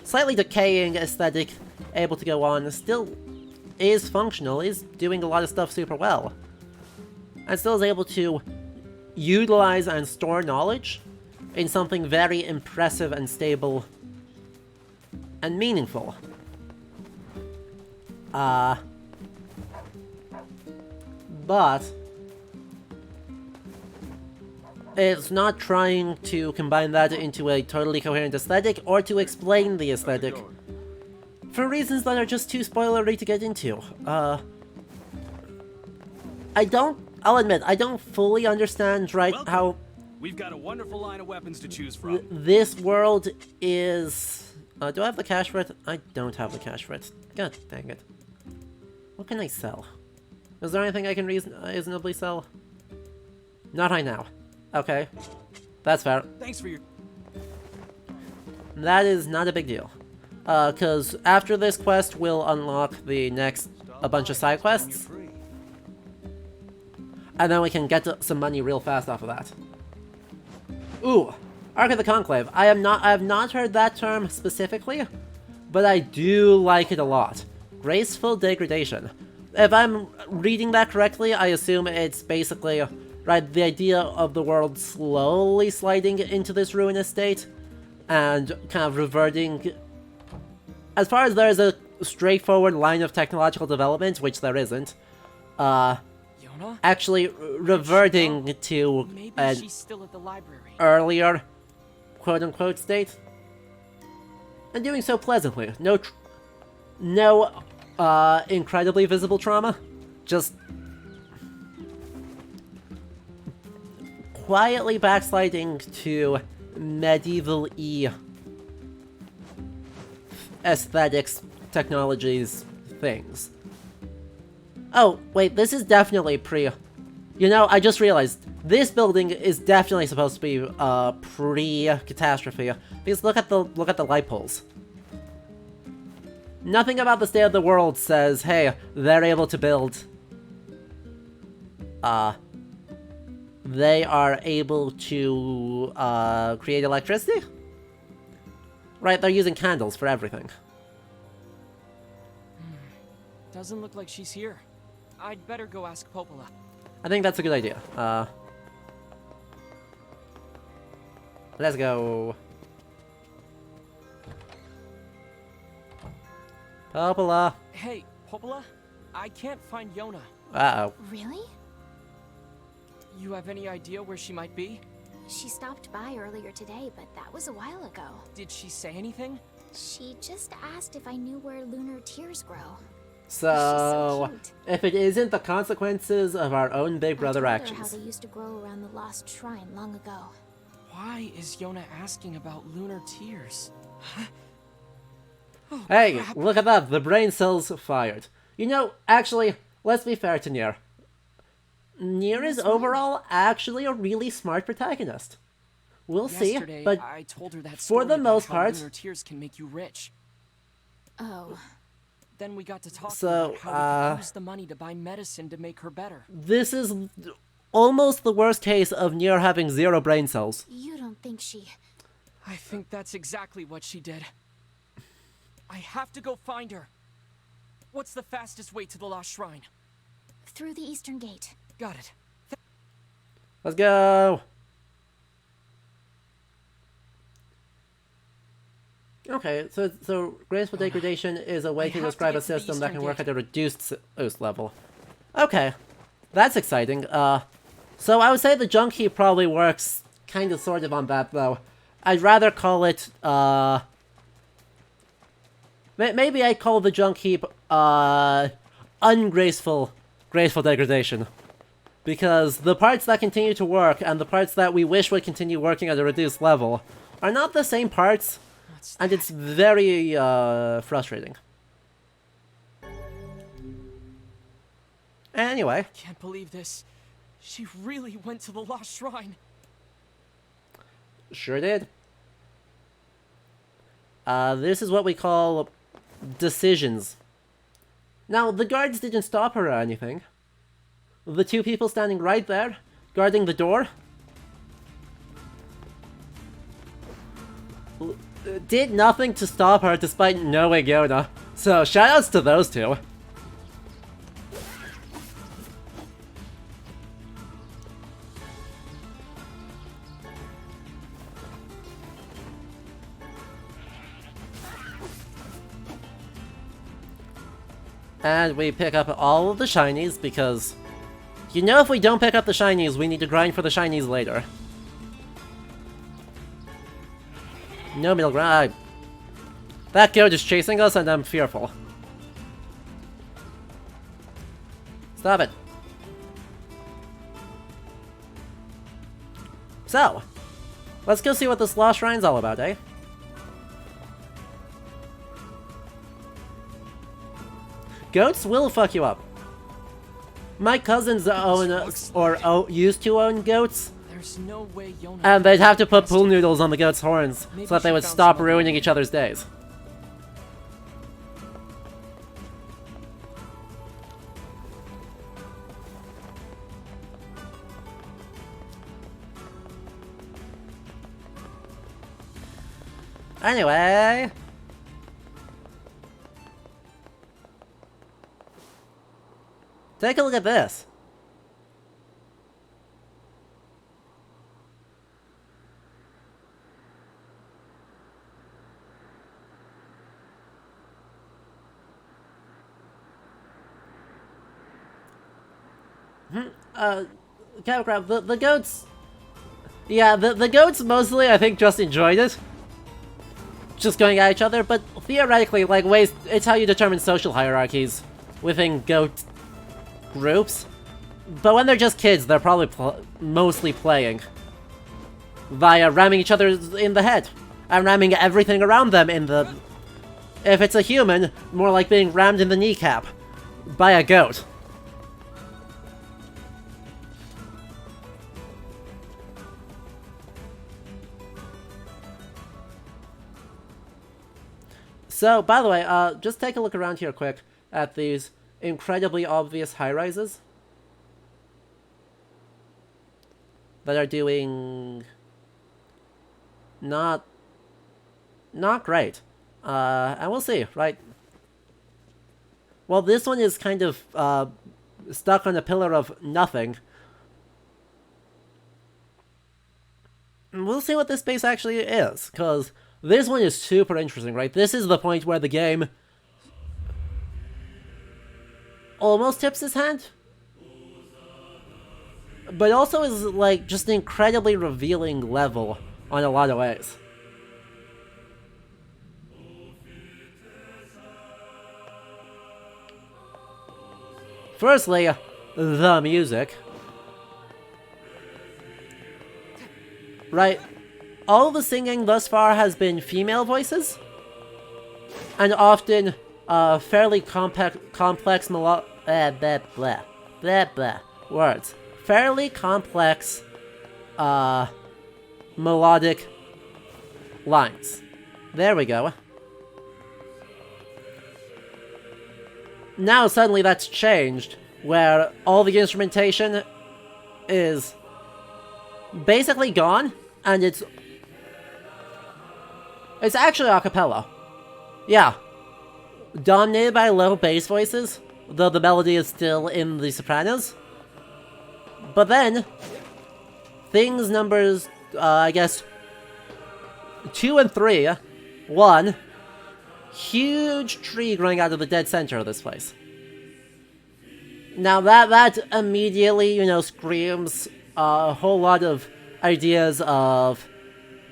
slightly decaying aesthetic able to go on, still is functional, is doing a lot of stuff super well, and still is able to utilize and store knowledge in something very impressive and stable and meaningful. But it's not trying to combine that into a totally coherent aesthetic or to explain the aesthetic for reasons that are just too spoilery to get into. I'll admit, I don't fully understand, right, Welcome. how We've got a wonderful line of weapons to choose from. this world is... do I have the cash for it? I don't have the cash for it. God dang it. What can I sell? Is there anything I can reasonably sell? Not right now. Okay. That's fair. Thanks for your... That is not a big deal. Because after this quest, we'll unlock the next... a bunch of side quests. And then we can get some money real fast off of that. Ooh! Ark of the Conclave. I have not heard that term specifically, but I do like it a lot. Graceful degradation. If I'm reading that correctly, I assume it's basically, right, the idea of the world slowly sliding into this ruinous state, and kind of reverting... As far as there is a straightforward line of technological development, which there isn't, Yona? actually reverting to Maybe an she's still at the library. earlier quote-unquote state, and doing so pleasantly. No incredibly visible trauma, just quietly backsliding to medieval-y aesthetics, technologies, things. Oh, wait, this is definitely You know, I just realized, this building is definitely supposed to be, pre-catastrophe, because look at the light poles. Nothing about the state of the world says, hey, they're able to build... they are able to, create electricity? Right, they're using candles for everything. Doesn't look like she's here. I'd better go ask Popola. I think that's a good idea. Let's go. Popola. Hey, Popola? I can't find Yona. Uh-oh. Really? You have any idea where she might be? She stopped by earlier today, but that was a while ago. Did she say anything? She just asked if I knew where lunar tears grow. So, cute. if it isn't the consequences of our own Big Brother I told her how actions. they used to grow around the lost shrine long ago. Why is Yona asking about lunar tears? Oh, Hey, crap. look at that, the brain cells fired. You know, actually, let's be fair to NieR. NieR is overall actually a really smart protagonist. We'll see, Yesterday, but I told her that for story the about most how part- lunar tears can make you rich. Oh. Then we got to talking So, about how we could use the money to buy medicine to make her better. this is almost the worst case of NieR having 0 brain cells. You don't think she... I think that's exactly what she did. I have to go find her. What's the fastest way to the Lost Shrine? Through the eastern gate. Got it. Let's go! Okay, so graceful degradation is a way I to have to describe a get to the system that eastern can work gate. at a reduced OOS level. Okay, that's exciting. So I would say the junk heap probably works kind of sort of on that, though. I'd rather call it, maybe I'd call the junk heap, ungraceful graceful degradation. Because the parts that continue to work and the parts that we wish would continue working at a reduced level are not the same parts, and it's very, frustrating. Anyway. Can't believe this. She really went to the Lost Shrine. Sure did. This is what we call decisions. Now, the guards didn't stop her or anything. The 2 people standing right there, guarding the door, did nothing to stop her despite knowing Yona. So, shoutouts to those 2. And we pick up all of the shinies, because... You know, if we don't pick up the shinies, we need to grind for the shinies later. No middle ground. That goat is chasing us, and I'm fearful. Stop it. So, let's go see what this Lost Shrine's all about, eh? Goats will fuck you up. My cousins own, used to own goats, There's no way Yona... and they'd have to put pool noodles on the goats' horns Maybe so that they she would found stop some ruining other each other's days. Anyway... Take a look at this. Cattle Crab, the goats... Yeah, the goats mostly, I think, just enjoyed it. Just going at each other, but theoretically, like, ways... It's how you determine social hierarchies within goat groups. But when they're just kids, they're probably mostly playing via ramming each other in the head. And ramming everything around them in the... If it's a human, more like being rammed in the kneecap by a goat. So, by the way, just take a look around here quick at these incredibly obvious high-rises that are doing not great. And we'll see, right? Well, this one is kind of stuck on a pillar of nothing. We'll see what this base actually is, because this one is super interesting, right? This is the point where the game almost tips his hand, but also is, like, just an incredibly revealing level on a lot of ways. Firstly, the music. Right, all the singing thus far has been female voices, and often fairly complex words. Fairly complex melodic lines. There we go. Now suddenly that's changed, where all the instrumentation is basically gone, and it's actually a cappella. Yeah. Dominated by low bass voices, though the melody is still in the sopranos. But then, things numbers, I guess, 2 and 3, 1, huge tree growing out of the dead center of this place. Now that immediately, you know, screams a whole lot of ideas of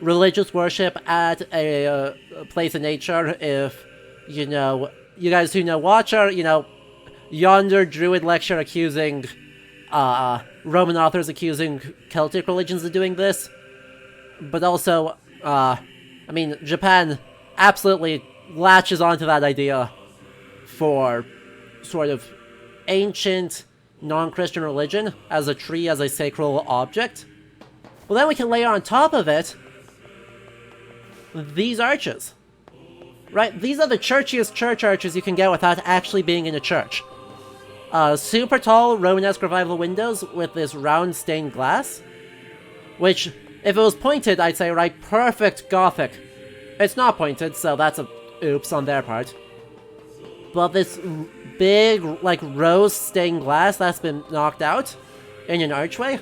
religious worship at a place in nature. If, you know, you guys who know Watcher, you know, yonder druid lecture accusing, Roman authors accusing Celtic religions of doing this. But also, I mean, Japan absolutely latches onto that idea for sort of ancient non-Christian religion as a tree, as a sacral object. Well, then we can layer on top of it these arches. Right? These are the churchiest church arches you can get without actually being in a church. Super tall Romanesque revival windows with this round stained glass, which, if it was pointed, I'd say, right, perfect Gothic. It's not pointed, so that's a oops on their part. But this big, like, rose stained glass that's been knocked out in an archway.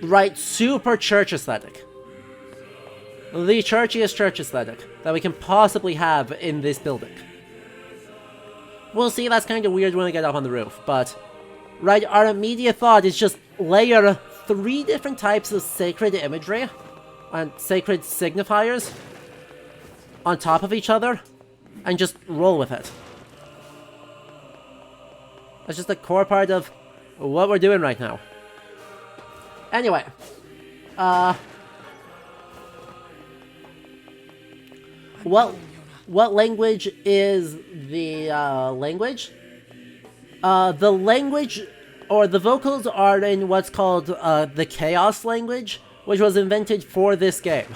Right, super church aesthetic. The churchiest church aesthetic that we can possibly have in this building. We'll see, that's kind of weird when we get up on the roof, but... Right, our immediate thought is just layer 3 different types of sacred imagery and sacred signifiers on top of each other, and just roll with it. That's just a core part of what we're doing right now. Anyway, what language is the language? The language, or the vocals, are in what's called the Chaos language, which was invented for this game.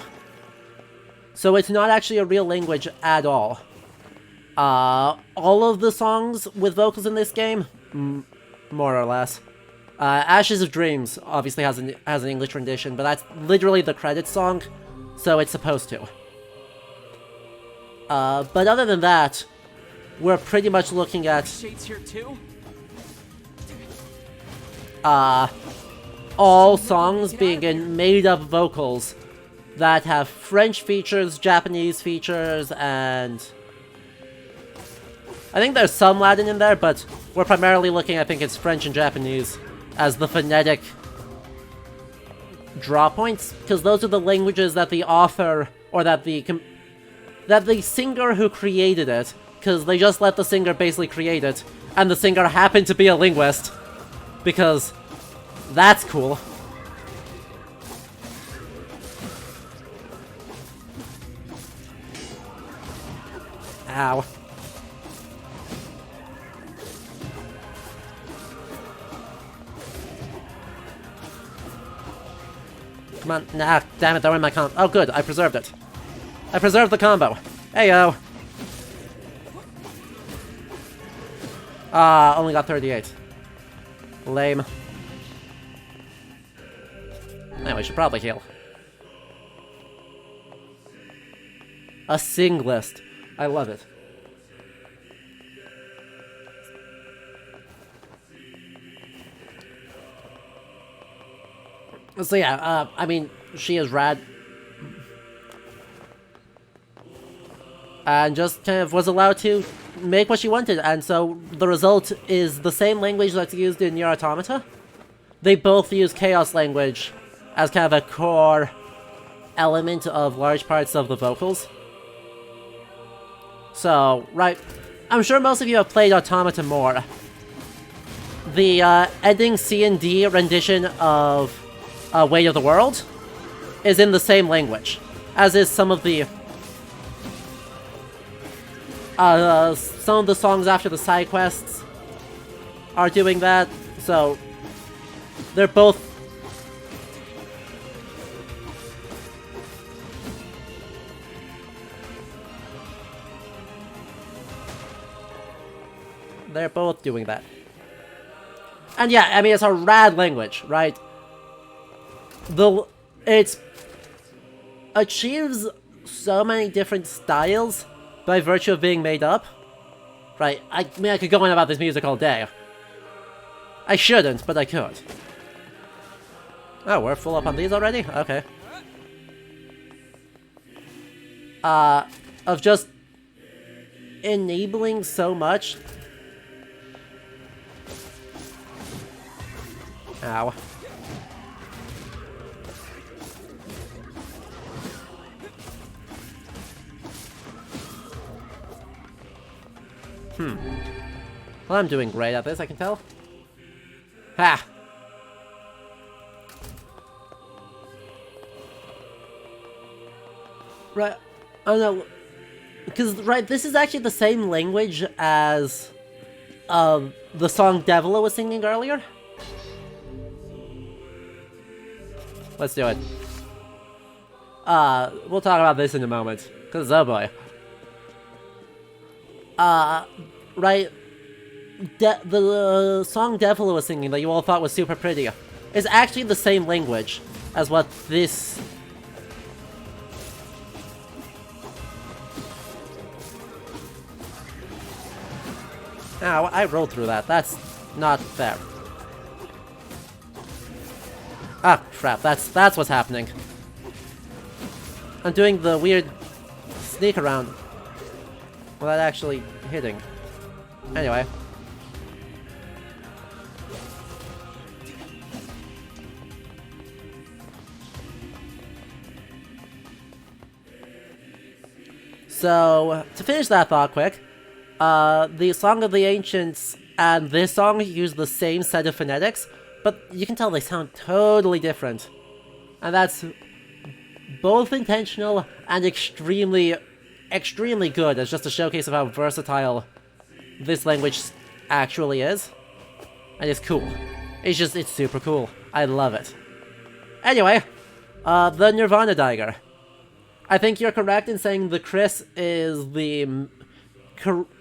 So it's not actually a real language at all. All of the songs with vocals in this game, more or less. Ashes of Dreams obviously has an English rendition, but that's literally the credits song, so it's supposed to. But other than that, we're pretty much looking at Shades here too? all songs being in made-up vocals that have French features, Japanese features, and I think there's some Latin in there, but we're primarily looking, I think it's French and Japanese as the phonetic draw points, because those are the languages that the author, or that the singer who created it, because they just let the singer basically create it, and the singer happened to be a linguist, because that's cool. Ow. Come on, nah, damn it, that went my combo. Oh good, I preserved it. I preserved the combo. Heyo. Only got 38. Lame. Anyway, we should probably heal. A sing list. I love it. So yeah, I mean, she is rad. And just kind of was allowed to make what she wanted, and so the result is the same language that's used in NieR Automata. They both use Chaos language as kind of a core element of large parts of the vocals. So, right, I'm sure most of you have played Automata more. The ending C&D rendition of Weight of the World is in the same language, as is some of the songs after the side quests are doing that, so they're both doing that. And yeah, I mean, it's a rad language, right? It achieves so many different styles by virtue of being made up. Right, I mean, I could go on about this music all day. I shouldn't, but I could. Oh, we're full up on these already? Okay. Of just enabling so much. Ow. Well, I'm doing great at this, I can tell. Ha! Right. Oh no. Because, right, this is actually the same language as the song Devila was singing earlier. Let's do it. We'll talk about this in a moment. Because, oh boy. Right. The song Devila was singing that you all thought was super pretty is actually the same language as what this... Ow, I rolled through that. That's not fair. Ah, crap. That's what's happening. I'm doing the weird sneak around without actually hitting. Anyway. So, to finish that thought quick, the Song of the Ancients and this song use the same set of phonetics, but you can tell they sound totally different. And that's both intentional and extremely, extremely good as just a showcase of how versatile this language actually is. And it's cool. It's super cool. I love it. Anyway, the Nirvana dagger. I think you're correct in saying the Chris is the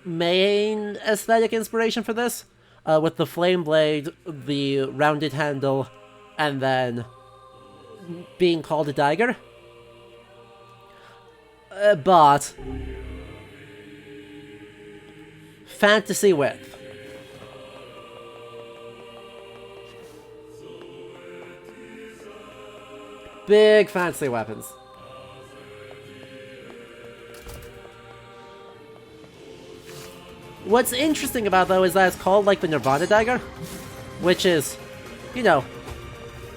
main aesthetic inspiration for this, with the flame blade, the rounded handle, and then being called a dagger. But fantasy width. Big fantasy weapons. What's interesting about though is that it's called like the Nirvana dagger, which is, you know,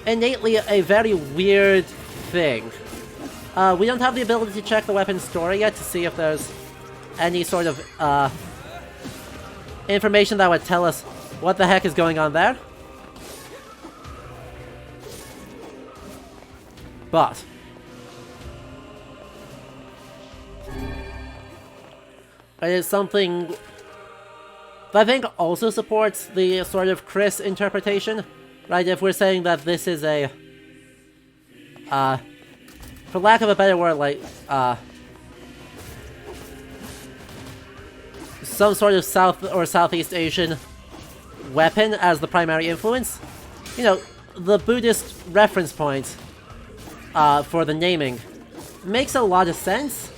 innately a very weird thing. We don't have the ability to check the weapon's story yet to see if there's any sort of information that would tell us what the heck is going on there. But it is something that I think also supports the sort of Chris interpretation, right? If we're saying that this is a, for lack of a better word, like, some sort of South or Southeast Asian weapon as the primary influence, you know, the Buddhist reference point for the naming makes a lot of sense.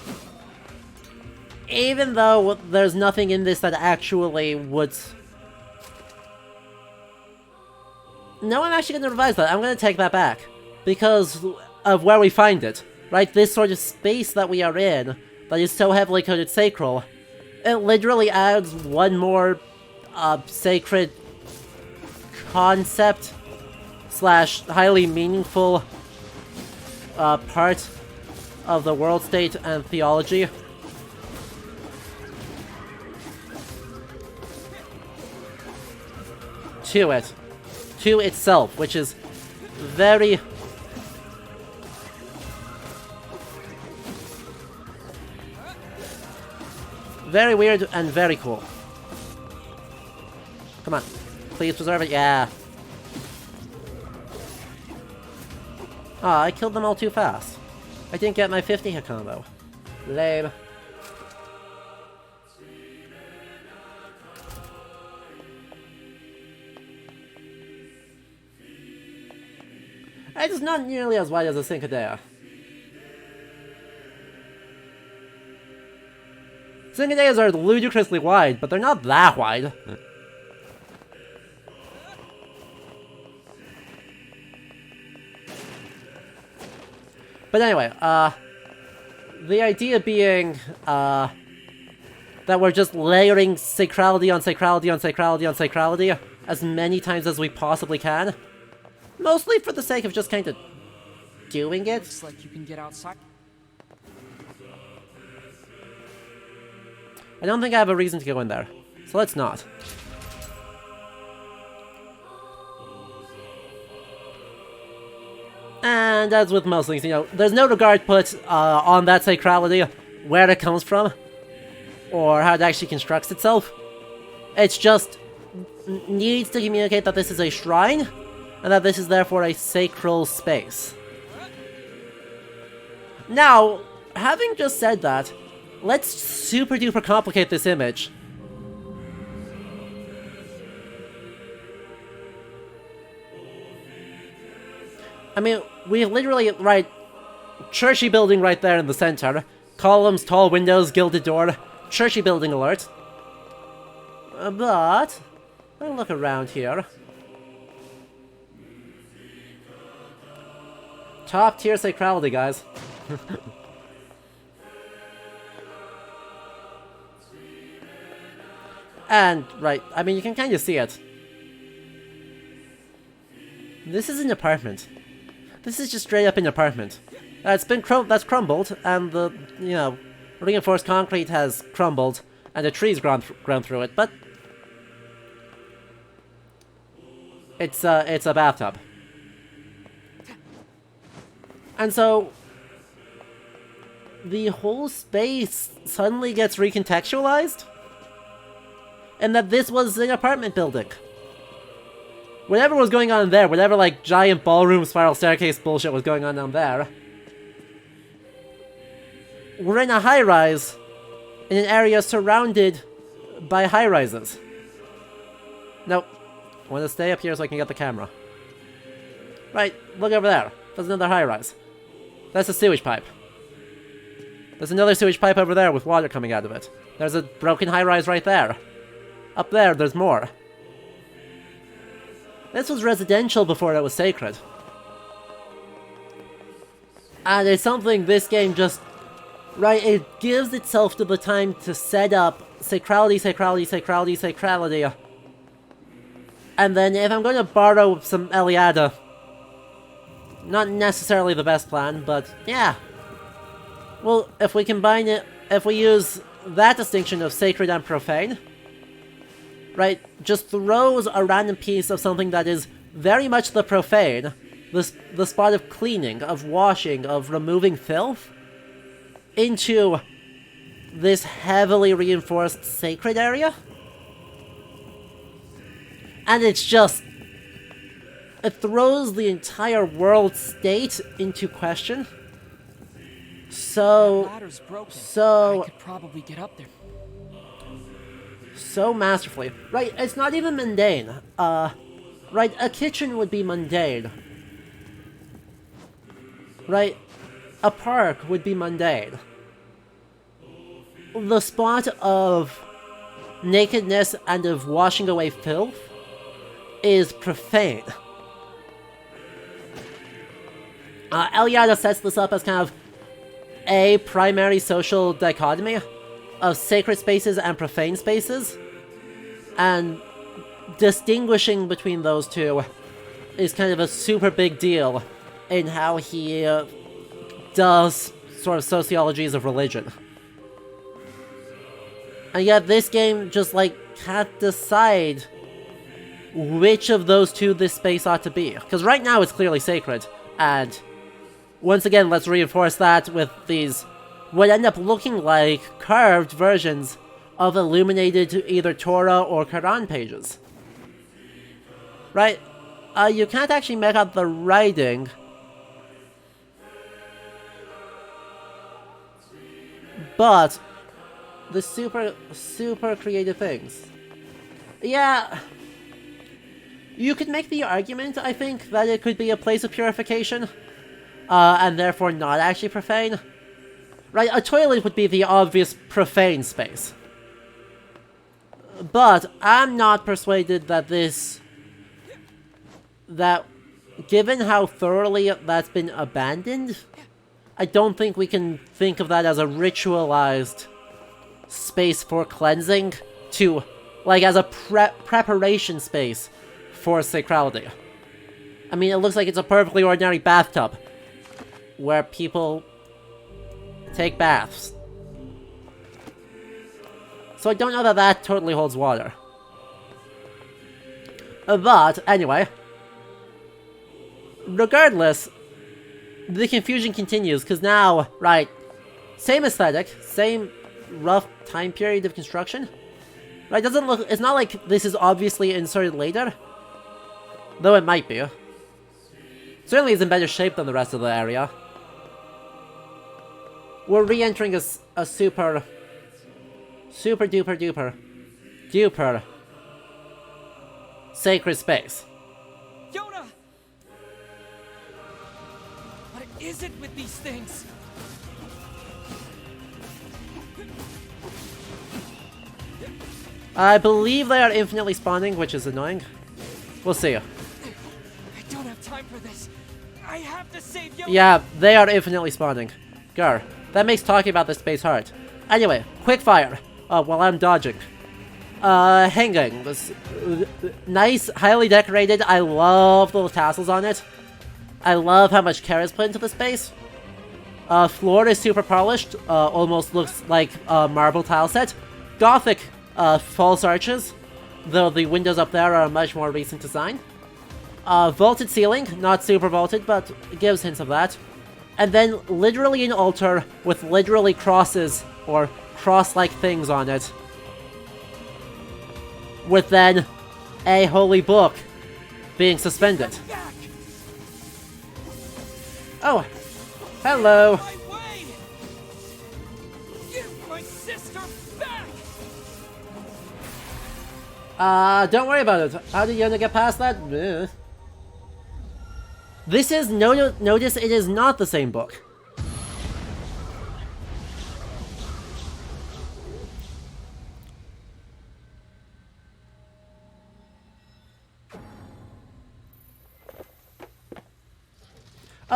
Even though there's nothing in this that actually would... No, I'm actually going to revise that. I'm going to take that back. Because of where we find it. Right? This sort of space that we are in, that is so heavily coded sacral, it literally adds one more sacred concept slash highly meaningful part of the world state and theology to it. To itself, which is very... very weird and very cool. Come on. Please preserve it. Yeah. Ah, I killed them all too fast. I didn't get my 50 hit combo. Lame. It's not nearly as wide as a Cincadea. Cincadeas are ludicrously wide, but they're not that wide. But anyway, the idea being, that we're just layering sacrality on sacrality on sacrality on sacrality as many times as we possibly can. Mostly for the sake of just kind of doing it. Looks like you can get outside. I don't think I have a reason to go in there, so let's not. And as with most things, you know, there's no regard put on that sacrality, where it comes from, or how it actually constructs itself. It's just needs to communicate that this is a shrine, and that this is therefore a sacral space. Now, having just said that, let's super duper complicate this image. I mean, we literally, right, churchy building right there in the center. Columns, tall windows, gilded door. Churchy building alert. But, I'll look around here. Top tier sacrality, guys. And, right, I mean, you can kind of see it. This is an apartment. This is just straight up an apartment. It's been that's crumbled, and the, you know, reinforced concrete has crumbled, and the trees grown through it, but it's a bathtub. And so the whole space suddenly gets recontextualized, and that this was an apartment building. Whatever was going on there, whatever, like, giant ballroom spiral staircase bullshit was going on down there, we're in a high-rise in an area surrounded by high-rises. Nope. I want to stay up here so I can get the camera. Right, look over there. There's another high-rise. That's a sewage pipe. There's another sewage pipe over there with water coming out of it. There's a broken high-rise right there. Up there, there's more. This was residential before it was sacred. And it's something this game just... right, it gives itself to the time to set up sacrality, sacrality, sacrality, sacrality. And then if I'm going to borrow some Eliada, not necessarily the best plan, but yeah. Well, if we combine it, if we use that distinction of sacred and profane, right, just throws a random piece of something that is very much the profane, the spot of cleaning, of washing, of removing filth, into this heavily reinforced sacred area. And it's just... it throws the entire world state into question. So... ladder's broken. So... I could probably get up there. So masterfully. Right, it's not even mundane. Right, a kitchen would be mundane. Right, a park would be mundane. The spot of nakedness and of washing away filth is profane. Eliada sets this up as kind of a primary social dichotomy of sacred spaces and profane spaces, and distinguishing between those two is kind of a super big deal in how he does sort of sociologies of religion. And yet this game just, like, can't decide which of those two this space ought to be. Because right now it's clearly sacred, and once again, let's reinforce that with these what end up looking like carved versions of illuminated either Torah or Quran pages. Right? You can't actually make out the writing, but the super creative things. Yeah, you could make the argument, I think, that it could be a place of purification, and therefore not actually profane. Right, a toilet would be the obvious profane space. But I'm not persuaded that given how thoroughly that's been abandoned, I don't think we can think of that as a ritualized space for cleansing like as a preparation space for sacrality. I mean, it looks like it's a perfectly ordinary bathtub where people take baths. So I don't know that totally holds water. But, anyway. Regardless, the confusion continues, because now, right, same aesthetic, same rough time period of construction. Right, it's not like this is obviously inserted later. Though it might be. Certainly is in better shape than the rest of the area. We're re-entering a super duper sacred space. Yona! What is it with these things? I believe they are infinitely spawning, which is annoying. We'll see. I don't have time for this. I have to save Yona! Yeah, they are infinitely spawning. Gar, that makes talking about this space hard. Anyway, quick fire. While I'm dodging. Hanging. This nice, highly decorated. I love the little tassels on it. I love how much care is put into the space. Floor is super polished. Almost looks like a marble tile set. Gothic false arches, though the windows up there are a much more recent design. Vaulted ceiling, not super vaulted, but it gives hints of that. And then literally an altar with literally crosses or cross-like things on it. With then a holy book being suspended. Oh, hello. Give my sister back. Don't worry about it. How did Yona get past that? This is notice it is not the same book.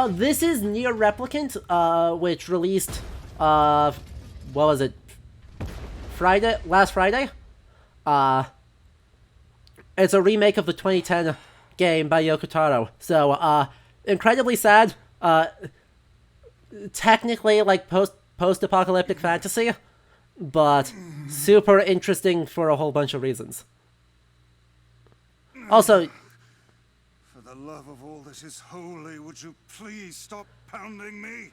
This is NieR Replicant, which released, what was it? Last Friday? It's a remake of the 2010 game by Yoko Taro. So, incredibly sad. Technically, like, post-apocalyptic fantasy, but super interesting for a whole bunch of reasons. Also, for the love of all that is holy, would you please stop pounding me?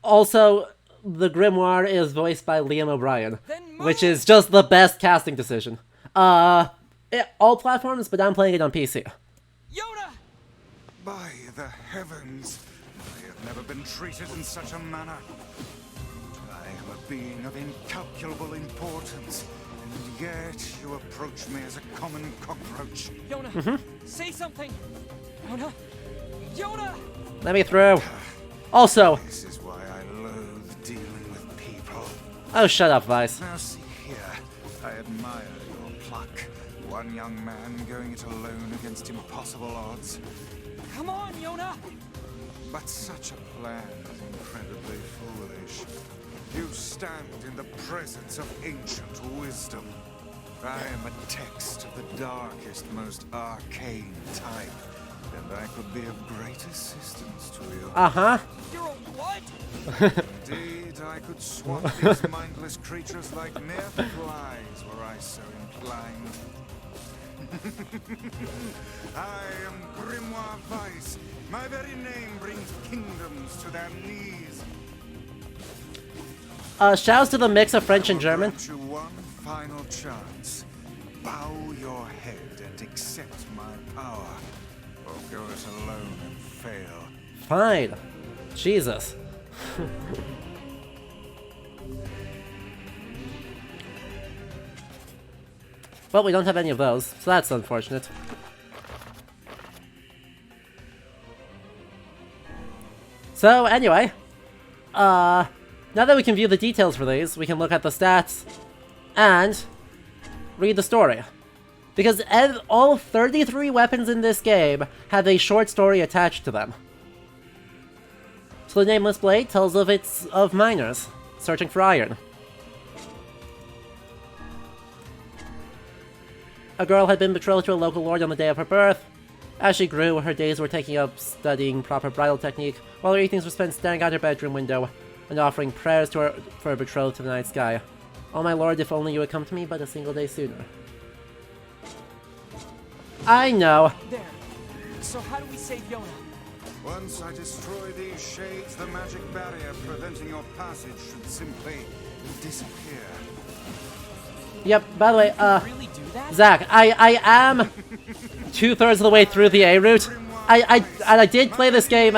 Also, the Grimoire is voiced by Liam O'Brien, which is just the best casting decision. All platforms, but I'm playing it on PC. Yona! By the heavens, I have never been treated in such a manner. I am a being of incalculable importance, and yet you approach me as a common cockroach. Yona, say something! Yona! Yona! Let me through. Also... This is why I loathe dealing with people. Oh, shut up, Vice. Now see here, I admire your pluck. One young man going it alone against impossible odds. Come on, Yona! But such a plan is incredibly foolish. You stand in the presence of ancient wisdom. I am a text of the darkest, most arcane type, and I could be of great assistance to you. Uh-huh. You're a what? Indeed, I could swat these mindless creatures like mere flies were I so inclined. I am Grimoire Weiss. My very name brings kingdoms to their knees. Shouts to the mix of French and German. Grant you one final chance. Bow your head and accept my power, or go it alone and fail. Fine. Jesus. Well, we don't have any of those, so that's unfortunate. So, anyway, now that we can view the details for these, we can look at the stats and read the story. Because all 33 weapons in this game have a short story attached to them. So the Nameless Blade tells of miners searching for iron. A girl had been betrothed to a local lord on the day of her birth. As she grew, her days were taken up studying proper bridal technique, while her evenings were spent staring out her bedroom window and offering prayers to her for her betrothed to the night sky. Oh my lord, if only you had come to me but a single day sooner. I know. There. So how do we save Yona? Once I destroy these shades, the magic barrier preventing your passage should simply disappear. Yep, by the way, Really do that? Zach, I am 2/3 of the way through the A route. I did play this game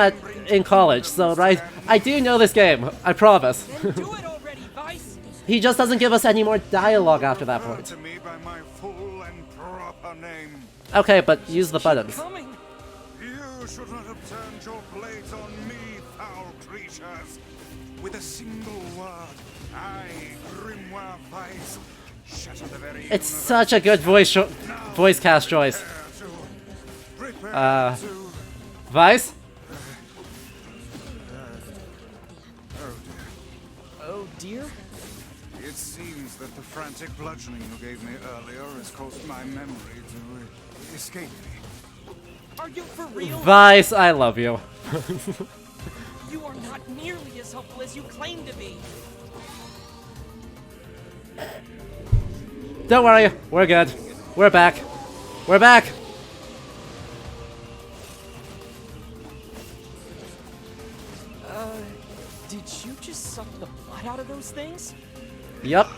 in college, so right, I do know this game, I promise. Then do it already, Weiss! He just doesn't give us any more dialogue after that Refer point. to me by my full and proper name. Okay, but use the buttons. Coming! You should not have turned your blades on me, foul creatures. With a single word, I, Grimoire Weiss, shatter the very It's such a good voice cast choice. Weiss? Oh dear? It seems that the frantic bludgeoning you gave me earlier has caused my memory to escape me. Are you for real? Weiss, I love you. You are not nearly as helpful as you claim to be. Don't worry, we're good. We're back. We're back! Did you just suck the blood out of those things? Yup.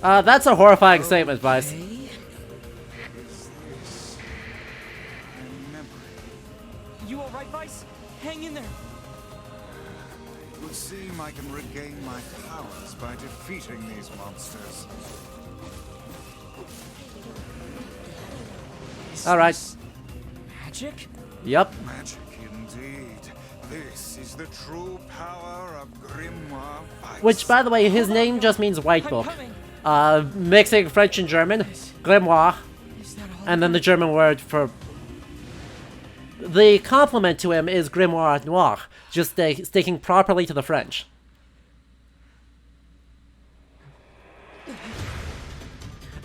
That's a horrifying statement, Weiss. You alright, Weiss? Hang in there. It would seem I can regain my powers by defeating these monsters. Alright. Magic? Yup. Magic indeed. This is the true power of Grimoire Weiss. Which, by the way, his name just means white I'm book. coming. Mixing French and German. Grimoire. Is that all? And then the German word for... The complement to him is Grimoire Noir, just sticking properly to the French.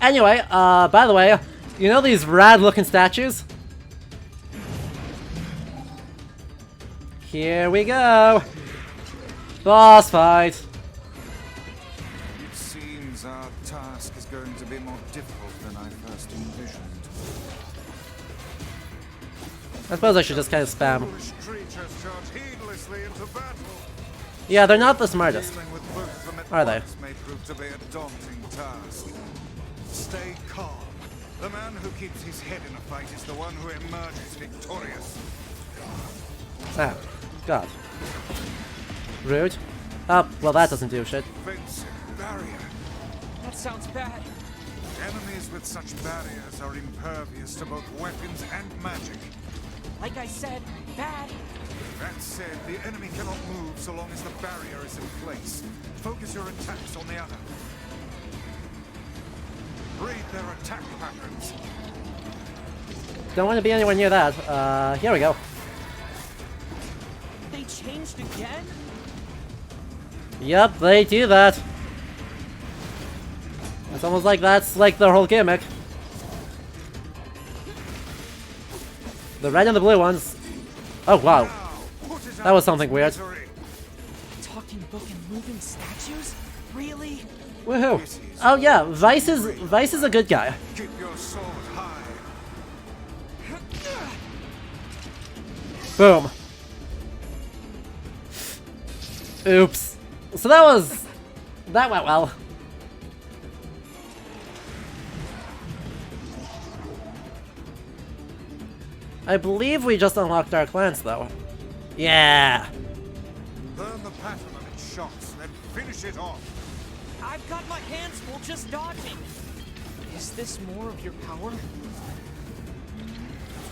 Anyway, by the way, you know these rad-looking statues? Here we go! Boss fight! It seems our task is going to be more difficult than I first envisioned. I suppose I should just kind of spam. Foolish creatures charge heedlessly into battle. Yeah, they're not the smartest. Dealing with both of them at Are they? once may prove to be a daunting task. Stay calm. The man who keeps his head in a fight is the one who emerges victorious. Ah, God. Rude. Oh, well that doesn't do shit. Fencing barrier. That sounds bad. Enemies with such barriers are impervious to both weapons and magic. Like I said, bad. That said, the enemy cannot move so long as the barrier is in place. Focus your attacks on the other. Read their attack patterns. Don't want to be anywhere near that. Here we go. They changed again? Yep, they do that. It's almost like that's like their whole gimmick. The red and the blue ones. Oh wow, that was something weird. Talking book and moving statues? Really? Woohoo! Oh yeah, Vice is a good guy. Keep your sword high. Boom. Oops. So that went well. I believe we just unlocked Dark Lance though. Yeah. Learn the pattern of its shots, then finish it off. I've got my hands full just dodging. Is this more of your power? It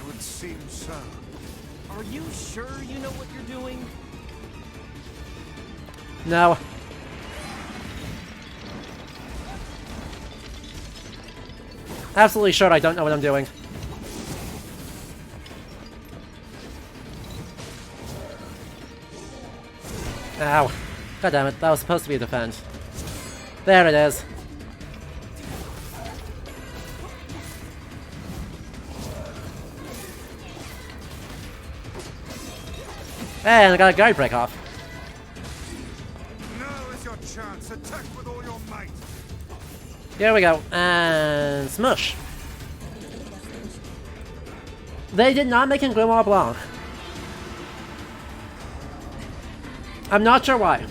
would seem so. Are you sure you know what you're doing? No. Absolutely sure I don't know what I'm doing. Ow. God damn it, that was supposed to be a defense. There it is. And I got a guard break off. Now is your chance. Attack with all your might. Here we go. And smush. They did not make him Grimoire Blanc. I'm not sure why.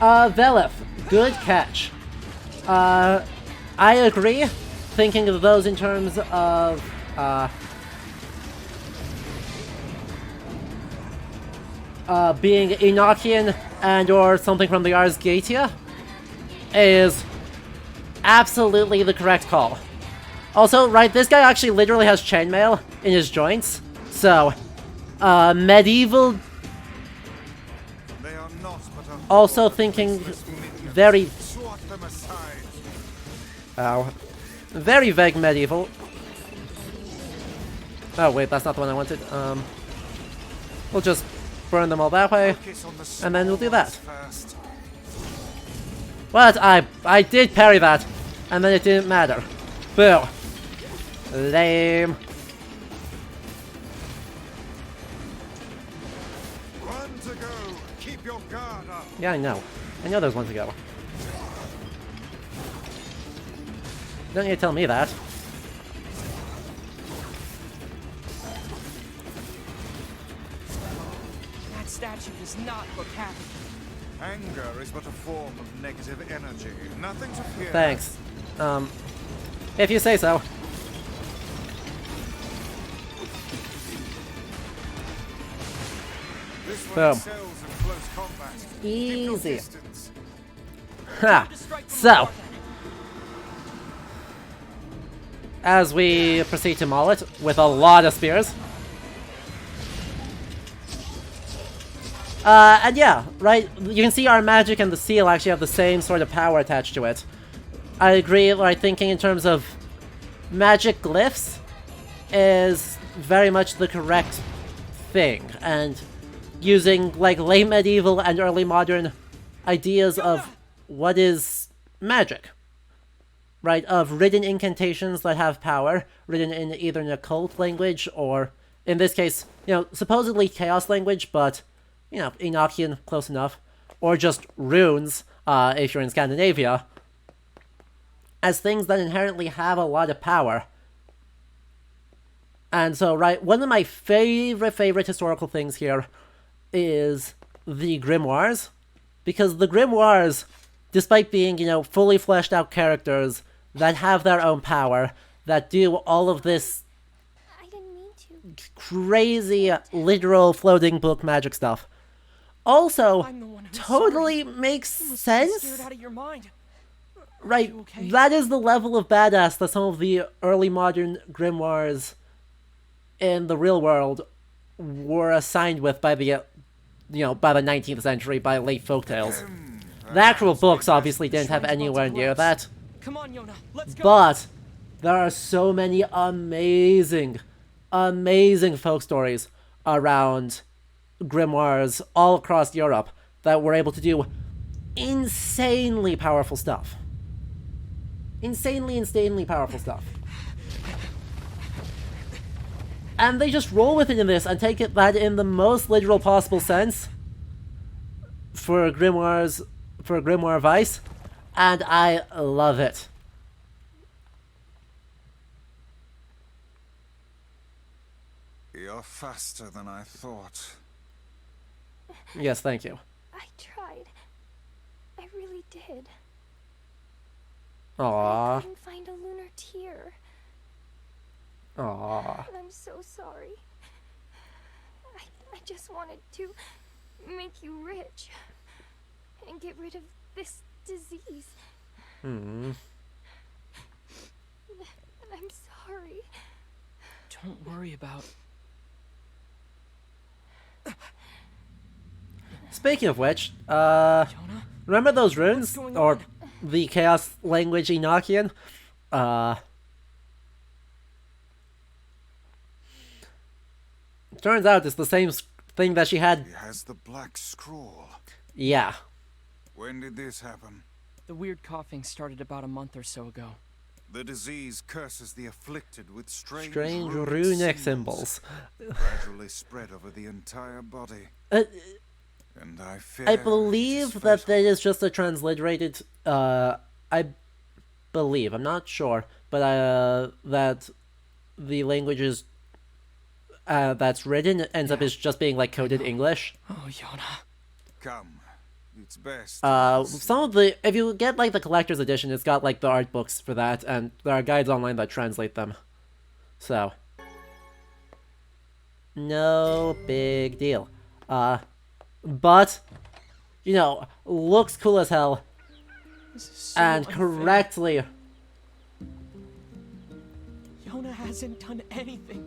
Velith, good catch. I agree, thinking of those in terms of, being Enochian and or something from the Ars Gatia is absolutely the correct call. Also, right, this guy actually literally has chainmail in his joints, so, medieval. They are not but a Also thinking very. swat them aside. Ow. Very vague medieval. Oh wait, that's not the one I wanted. We'll just burn them all that way, and then we'll do that. First. But I did parry that, and then it didn't matter. Boo. Lame. One to go. Keep your guard up. Yeah, I know. I know there's one to go. Don't need to tell me that. That statue does not look happy. Anger is but a form of negative energy. Nothing to fear. Thanks. If you say so. This one Boom. excels in close combat. Keep your Easy. distance. Ha! So, as we proceed to maul it with a lot of spears. And yeah, right, you can see our magic and the seal actually have the same sort of power attached to it. I agree, like, thinking in terms of magic glyphs is very much the correct thing, and using, like, late medieval and early modern ideas of what is magic. Right, of written incantations that have power, written in either an occult language or, in this case, you know, supposedly chaos language, but, you know, Enochian, close enough, or just runes, if you're in Scandinavia, as things that inherently have a lot of power. And so, right, one of my favorite historical things here is the grimoires, because the grimoires, despite being, you know, fully fleshed out characters that have their own power, that do all of this I didn't mean to. crazy, literal floating book magic stuff, also I'm the one who's totally sorry. makes You must be sense. scared out of your mind. Right, you okay? that is the level of badass that some of the early modern grimoires in the real world were assigned with by the, you know, by the 19th century, by late folktales. The actual books obviously didn't have anywhere near that, Come on, Yona, let's go. but there are so many amazing, amazing folk stories around grimoires all across Europe that were able to do insanely powerful stuff. Insanely powerful stuff. And they just roll with it in this and take it that in the most literal possible sense for grimoires, for Grimoire Vice, and I love it. You're faster than I thought. Yes, thank you. I tried. I really did. Aww. I couldn't find a lunar tear. Aww. I'm so sorry. I just wanted to make you rich and get rid of this disease. Hmm. I'm sorry. Don't worry about... Speaking of which, Yona? remember those runes? going Or on? the Chaos language Enochian? Turns out it's the same thing that she had. He has the black scroll. Yeah. When did this happen? The weird coughing started about a month or so ago. The disease curses the afflicted with strange Runic symbols. gradually spread over the entire body. And I fear I it is believe fatal. that that is just a transliterated, I believe, I'm not sure, but that the language is, that's written ends up as just being like coded English. Oh, Yona. Come, it's best. Some of the, if you get like the collector's edition, it's got like the art books for that, and there are guides online that translate them. So, no big deal. But, you know, looks cool as hell, This is so and unfair. correctly. Yona hasn't done anything.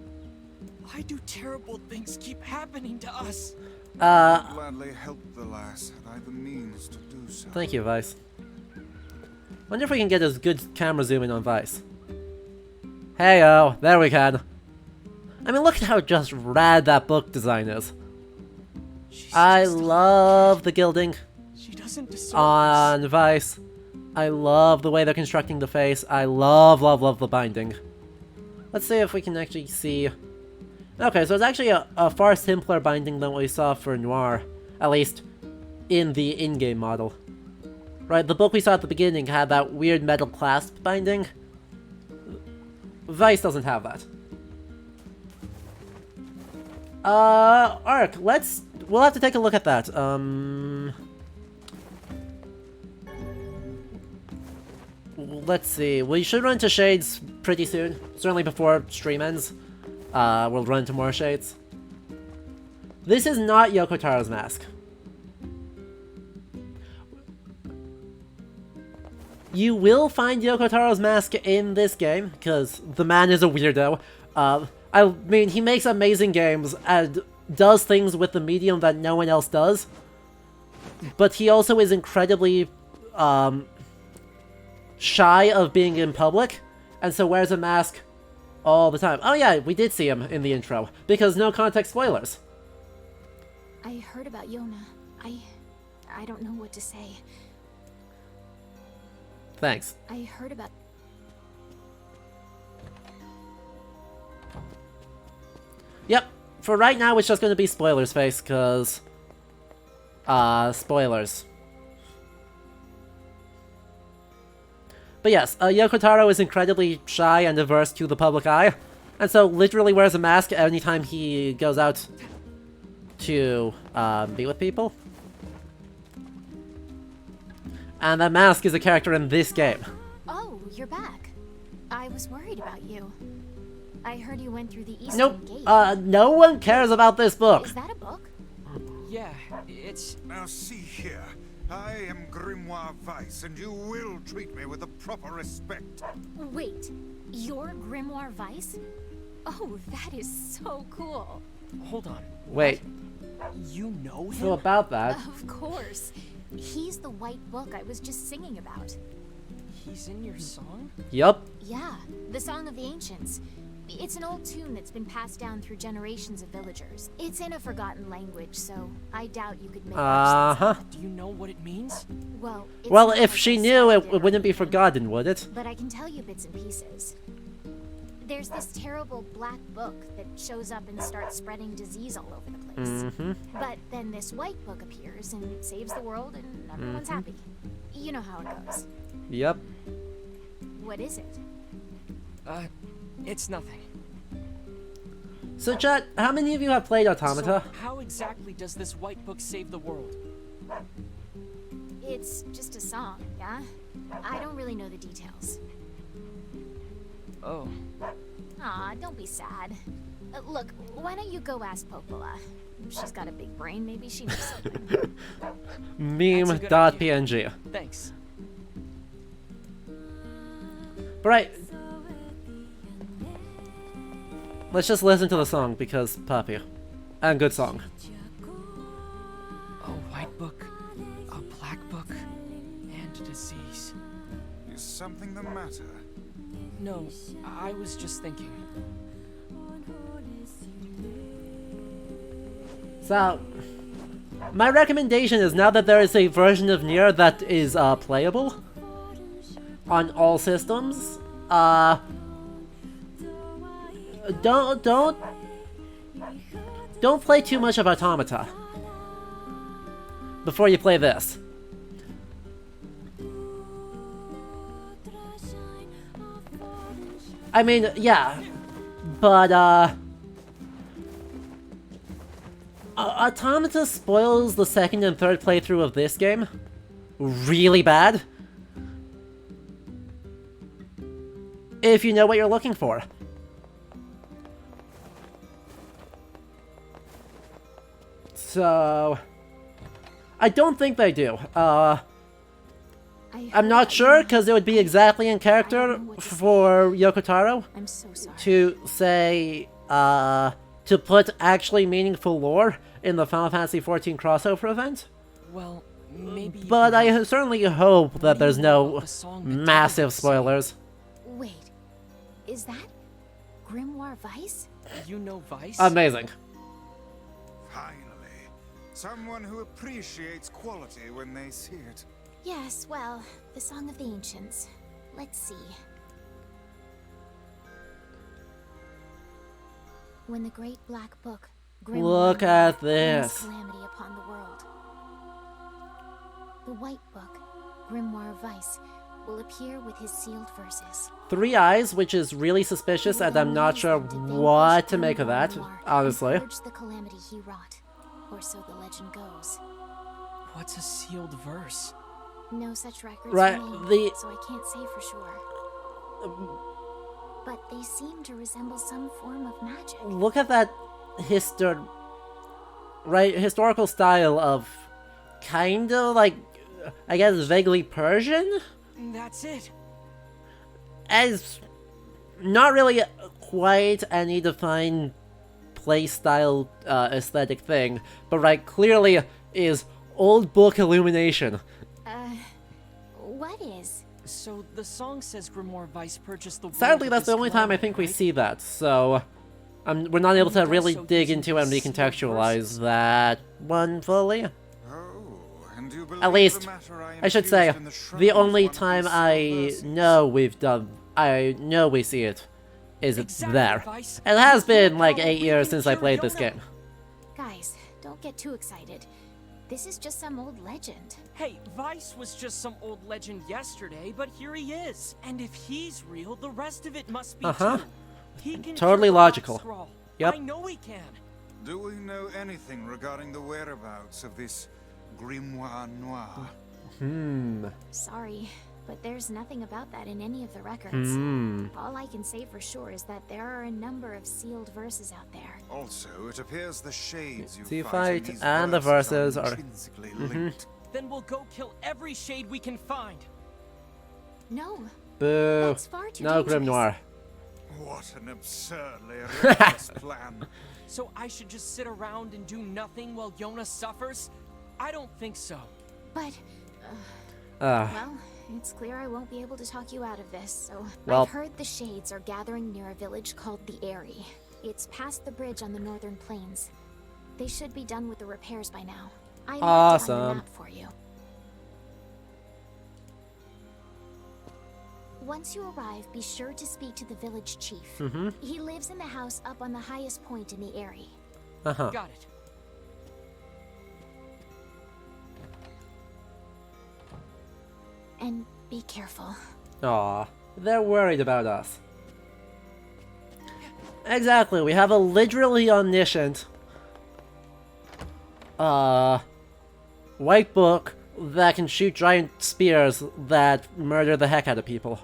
Why do terrible things keep happening to us? Gladly help the lass had I the means to do so. Thank you, Vice. Wonder if we can get a good camera zoom in on Vice. Hey-oh, there we can. I mean, look at how just rad that book design is. She's I just a love the gilding She doesn't deserve on Vice. I love the way they're constructing the face. I love the binding. Let's see if we can actually see... Okay, so it's actually a far simpler binding than what we saw for NieR. At least, in the in-game model. Right, the book we saw at the beginning had that weird metal clasp binding. Vice doesn't have that. Ark, we'll have to take a look at that. Let's see, we should run to Shades pretty soon. Certainly before stream ends. We'll run to more Shades. This is not Yoko Taro's mask. You will find Yoko Taro's mask in this game, because the man is a weirdo. I mean, he makes amazing games and does things with the medium that no one else does. But he also is incredibly shy of being in public, and so wears a mask all the time. Oh yeah, we did see him in the intro, because no context spoilers. I heard about Yona. I don't know what to say. Thanks. I heard about... Yep, for right now it's just going to be spoilers face, because... spoilers. But yes, Yoko Taro is incredibly shy and averse to the public eye, and so literally wears a mask anytime he goes out to be with people. And that mask is a character in this game. Oh, you're back. I was worried about you. I heard you went through the Eastern Nope, Gate. no one cares about this book. Is that a book? Yeah, it's... Now see here. I am Grimoire Vice, and you will treat me with the proper respect. Wait, you're Grimoire Vice? Oh, that is so cool. Hold on. Wait, You know him? so about that... Of course. He's the white book I was just singing about. He's in your song? Yup. Yeah, the Song of the Ancients. It's an old tune that's been passed down through generations of villagers. It's in a forgotten language, so I doubt you could make much sense of it. Do you know what it means? Well, it's Well, not if like she I knew, studied it wouldn't be or anything, forgotten, would it? But I can tell you bits and pieces. There's this terrible black book that shows up and starts spreading disease all over the place. But then this white book appears and saves the world and everyone's happy. You know how it goes. Yep. What is it? It's nothing. So, chat, how many of you have played Automata? So how exactly does this white book save the world? It's just a song, yeah? I don't really know the details. Oh. Aw, don't be sad. Look, why don't you go ask Popola? She's got a big brain, maybe she knows something. Meme.png. Thanks. Right. Let's just listen to the song because Papi. And good song. A white book, a black book, and a disease. Is something the matter? No, I was just thinking. So, my recommendation is now that there is a version of NieR that is playable on all systems, don't play too much of Automata before you play this. I mean, yeah, but Automata spoils the second and third playthrough of this game really bad if you know what you're looking for. So, I don't think they do. I'm not sure, because it would be exactly in character for Yoko Taro I'm so sorry. to say, to put actually meaningful lore in the Final Fantasy XIV crossover event. Well, maybe. But I certainly hope that there's no massive spoilers. Wait, is that Grimoire Vice? You know Vice? Amazing. Finally. Someone who appreciates quality when they see it. Yes, well, the Song of the Ancients. Let's see. When the Great Black Book, Look at brings this. calamity upon the world. The White Book, Grimoire Vice, will appear with his sealed verses. 3 eyes, which is really suspicious, and I'm not sure what to make of that, honestly. Purge the calamity he wrought, or so the legend goes. What's a sealed verse? No such records Right, remain, so I can't say for sure. But they seem to resemble some form of magic. Look at that historical style of kind of like, I guess, vaguely Persian? That's it. As not really quite any defined playstyle aesthetic thing, but right, clearly is old book illumination. What is? So the song says Grimoire Vice purchased the world. Sadly, with that's the this only time I calamity, think we right? see that, so we're not able to Does really so dig using into and sealed recontextualize verses. that one fully. Oh, and you believe At least, the matter I should say, infused in the shrine the is only one of time these I sealed verses? know we see it is Exactly, there. Vice. It has With your been like power, 8 we years can since I cure played this Yona. game. Guys, don't get too excited. This is just some old legend. Hey, Vice was just some old legend yesterday, but here he is. And if he's real, the rest of it must be Uh-huh. too. He can Totally cure the Black logical. Scroll. Yep. I know he can. Do we know anything regarding the whereabouts of this Grimoire Noir? Sorry, but there's nothing about that in any of the records. All I can say for sure is that there are a number of sealed verses out there. Also, it appears the shades you See, fight, fight in these and the verses are- intrinsically linked. Then we'll go kill every shade we can find. No, Boo. that's far too No dangerous. Grimoire. What an absurdly reckless plan. So I should just sit around and do nothing while Yona suffers? I don't think so. But, Ah, well, it's clear I won't be able to talk you out of this, so... Well- I've heard the Shades are gathering near a village called the Eyrie. It's past the bridge on the northern plains. They should be done with the repairs by now. I marked it on Awesome. the map for you. Once you arrive, be sure to speak to the village chief. He lives in the house up on the highest point in the area. Got it. And be careful. Aw, they're worried about us. Exactly, we have a literally omniscient white book that can shoot giant spears that murder the heck out of people.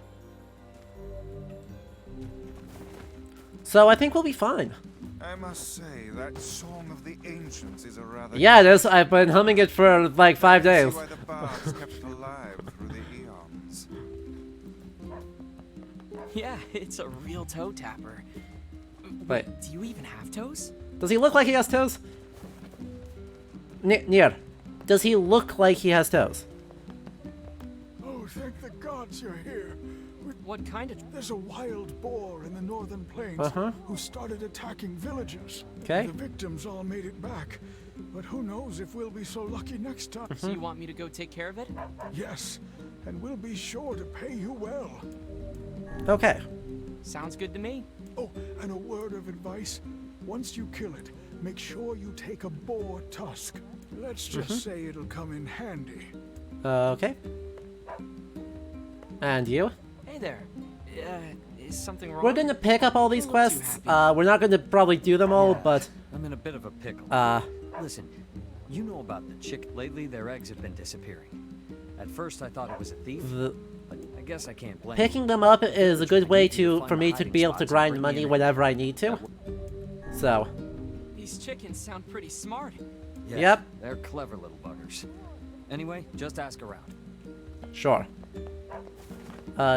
So I think we'll be fine. I must say, that Song of the Ancients is a rather... Yeah, it is. I've been humming it for like 5 days. See why the bards kept it alive through the eons. Yeah, it's a real toe tapper. Wait, Do you even have toes? does he look like he has toes? NieR, does he look like he has toes? Oh, thank the gods you're here. What kind of... There's a wild boar in the northern plains who started attacking villagers. Okay. The victims all made it back. But who knows if we'll be so lucky next time. So you want me to go take care of it? Yes, and we'll be sure to pay you well. Okay. Sounds good to me. Oh, and a word of advice. Once you kill it, make sure you take a boar tusk. Let's just say it'll come in handy. Okay. And you? Hey there. Is something wrong? We're gonna pick up all these You look too quests. happy. We're not gonna probably do them all, but... I'm in a bit of a pickle. Listen, you know about the chick lately, their eggs have been disappearing. At first I thought it was a thief, but I guess I can't blame Picking you. them up is a good way Maybe for me to find be able to hiding spots grind and money bring me whenever I need to. So, These chickens sound pretty smart. Yeah, Yep. They're clever little buggers. Anyway, just ask around. sure.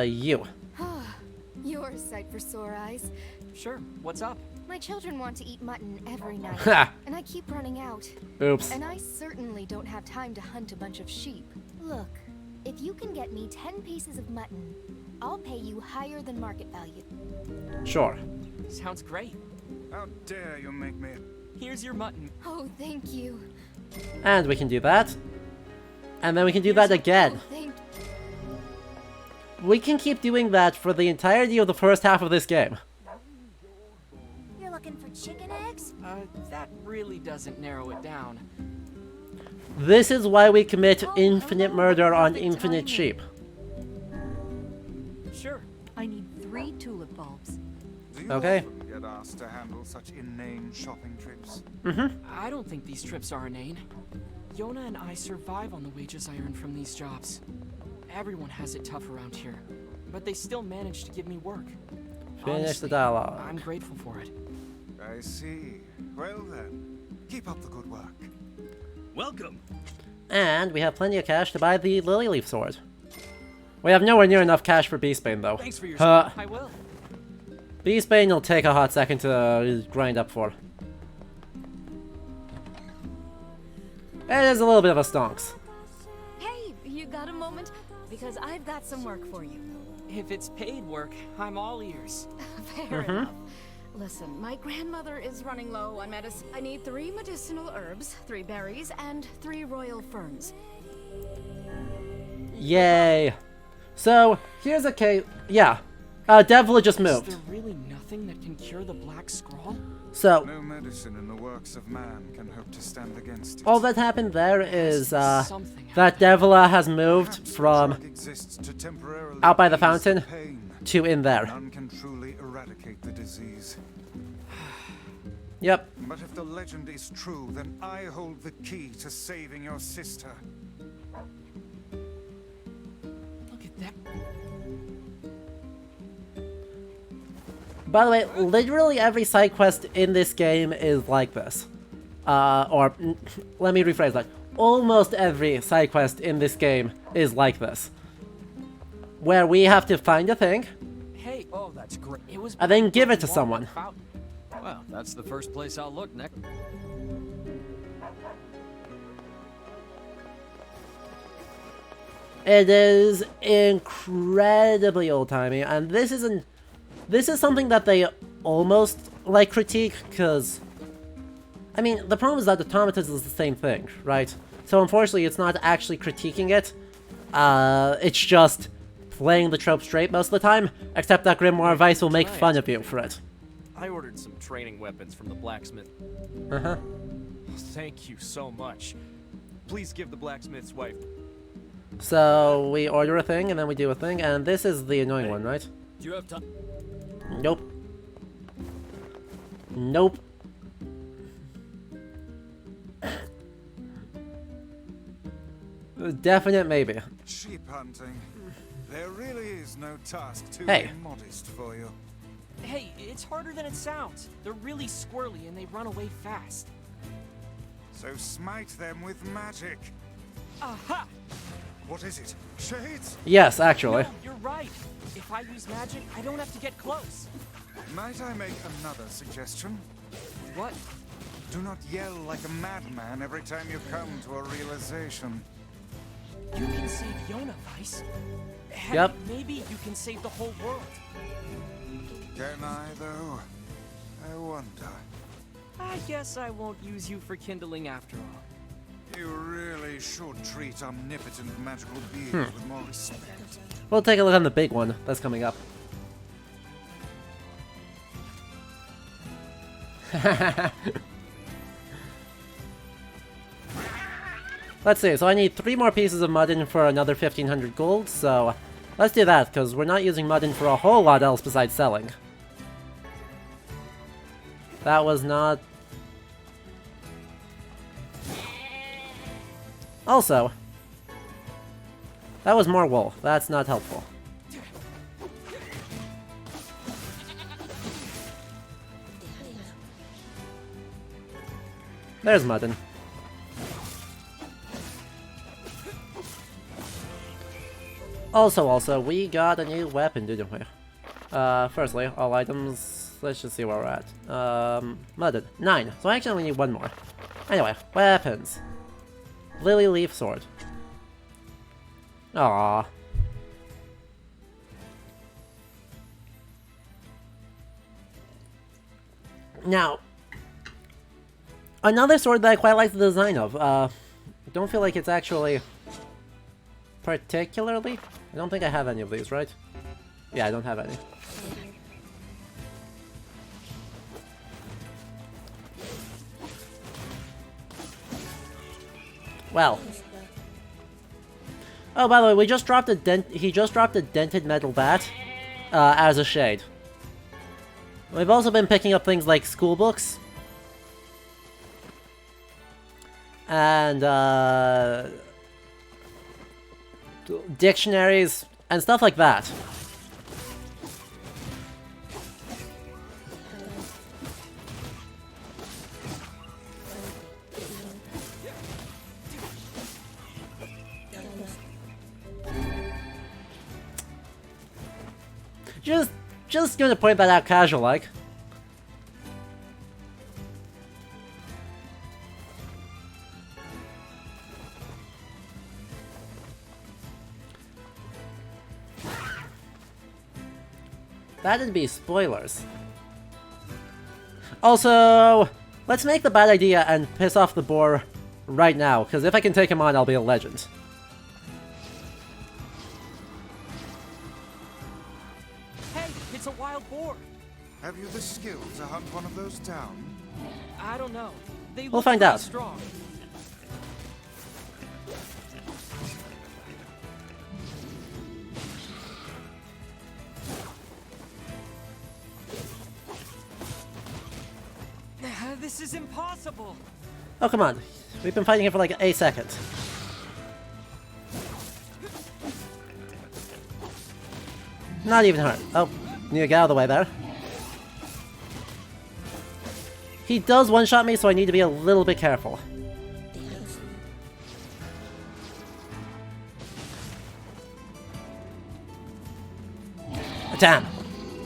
You. You're a sight for sore eyes. Sure, what's up? My children want to eat mutton every night, Ha! and I keep running out. Oops. And I certainly don't have time to hunt a bunch of sheep. Look, if you can get me 10 pieces of mutton, I'll pay you higher than market value. Sure. Sounds great. How dare you make me... Here's your mutton. Oh, thank you. And we can do that. And then we can do that again. Oh, thank We can keep doing that for the entirety of the first half of this game. You're looking for chicken eggs? That really doesn't narrow it down. This is why we commit infinite murder on infinite sheep. Sure. I need 3 tulip bulbs. Do you Okay. often get asked to handle such inane shopping trips? I don't think these trips are inane. Yona and I survive on the wages I earn from these jobs. Everyone has it tough around here, but they still manage to give me work. Finish Honestly, the dialogue. I'm grateful for it. I see. Well then, keep up the good work. Welcome. And we have plenty of cash to buy the Lily Leaf Sword. We have nowhere near enough cash for Beastbane, though. Thanks for your Uh, support. I will. Beastbane will take a hot second to grind up for. It is a little bit of a stonks. Hey, you got a moment? Because I've got some work for you. If it's paid work, I'm all ears. Fair enough. Listen, my grandmother is running low on medicine. I need 3 medicinal herbs, 3 berries, and 3 royal ferns. Yay. So, here's a case. Yeah. Devil just Is moved. there really nothing that can cure the Black Scrawl? So, No medicine in the works of man can hope to stand against it. all that happened there is, Something that Devila has moved Perhaps a from drug exists to temporarily out by the ease fountain pain. to in there. None can truly eradicate the disease. Yep. But if the legend is true, then I hold the key to saving your sister. Look at that. By the way, literally every side quest in this game is like this. Let me rephrase that. Almost every side quest in this game is like this. Where we have to find a thing, Hey, Oh, that's great. it was. and then give it to water someone. fountain. Well, that's the first place I'll look, Nick. It is incredibly old-timey, and this is something that they almost like critique, because I mean, the problem is that Automatus is the same thing, right? So unfortunately, it's not actually critiquing it. It's just playing the trope straight most of the time, except that Grimoire Vice will make fun of you for it. I ordered some training weapons from the blacksmith. Uh-huh. Thank you so much. Please give the blacksmith's wife. So, we order a thing, and then we do a thing, and this is the annoying one, right? Do you have time? Nope. Nope. Definite maybe. Sheep hunting. There really is no task too immodest for you. Hey, it's harder than it sounds. They're really squirrely and they run away fast. So smite them with magic. Aha! What is it? Shades? Yes, actually. No, you're right. If I use magic, I don't have to get close. Might I make another suggestion? What? Do not yell like a madman every time you come to a realization. You can save Yona, Vice. Heck, Yep. maybe you can save the whole world. Can I, though? I wonder. I guess I won't use you for kindling after all. You really should treat omnipotent magical beings with more respect. We'll take a look on the big one that's coming up. Let's see, so I need 3 more pieces of muddin for another 1500 gold, so let's do that, because we're not using muddin for a whole lot else besides selling. That was not... Also, that was more wool. That's not helpful. There's muddin. Also, we got a new weapon, didn't we? Firstly, all items, let's just see where we're at. Muddin, 9, so I actually only need 1 more. Anyway, weapons. Lily Leaf Sword. Aww. Now, another sword that I quite like the design of. Don't feel like it's actually particularly. I don't think I have any of these, right? Yeah, I don't have any. Well. Oh, by the way, we just dropped a he just dropped a dented metal bat as a shade. We've also been picking up things like school books and dictionaries and stuff like that. Just gonna point that out casual like. That'd be spoilers. Also, let's make the bad idea and piss off the boar right now, because if I can take him on, I'll be a legend. It's a wild boar. Have you the skill to hunt one of those down? I don't know. They We'll look find pretty out. Strong. This is impossible. Oh, come on. We've been fighting it for like a second. Not even hurt. Oh, need to get out of the way there. He does one-shot me, so I need to be a little bit careful. Damn.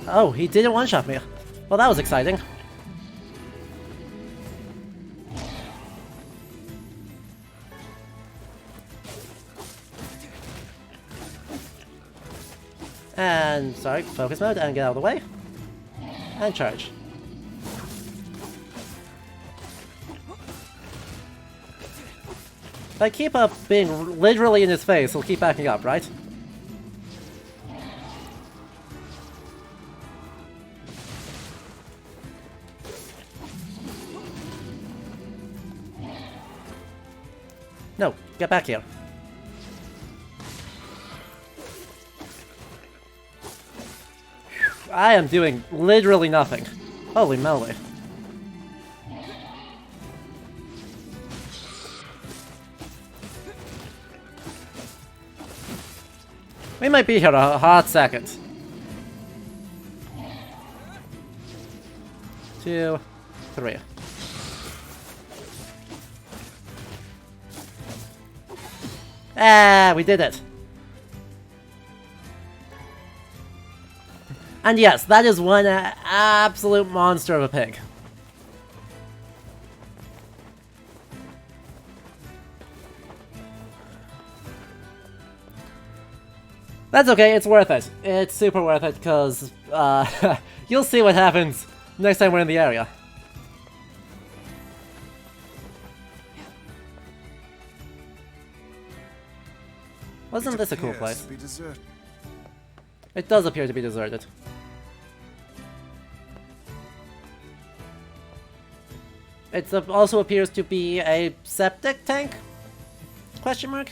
Oh, he didn't one-shot me. Well, that was exciting. And, sorry, focus mode, and get out of the way. And charge. If I keep up being literally in his face, he'll keep backing up, right? No, get back here. I am doing literally nothing. Holy moly. We might be here a hot second. 2, 3. Ah, we did it. And yes, that is one absolute monster of a pig. That's okay, it's worth it. It's super worth it, because you'll see what happens next time we're in the area. Wasn't this a cool place? It does appear to be deserted. It also appears to be a septic tank? Question mark?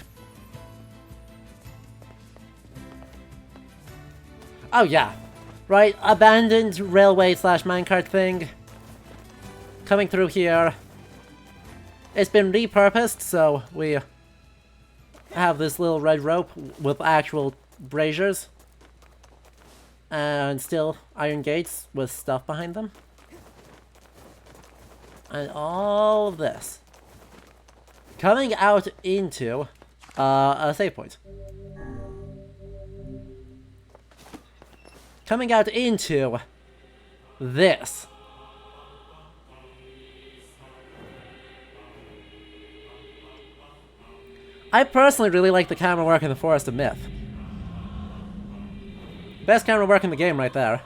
Oh yeah, right, abandoned railway slash minecart thing. Coming through here. It's been repurposed, so we have this little red rope with actual braziers. And still iron gates with stuff behind them. And all of this. Coming out into a save point. Coming out into this. I personally really like the camera work in the Forest of Myth. Best camera work in the game right there.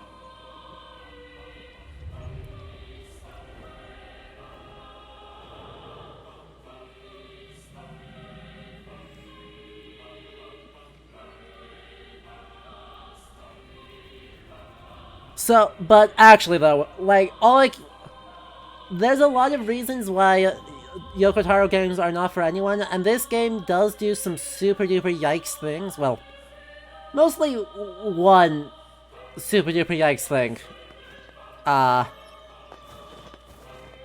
So, but actually though, like, there's a lot of reasons why Yoko Taro games are not for anyone, and this game does do some super duper yikes things. Well, mostly one super duper yikes thing.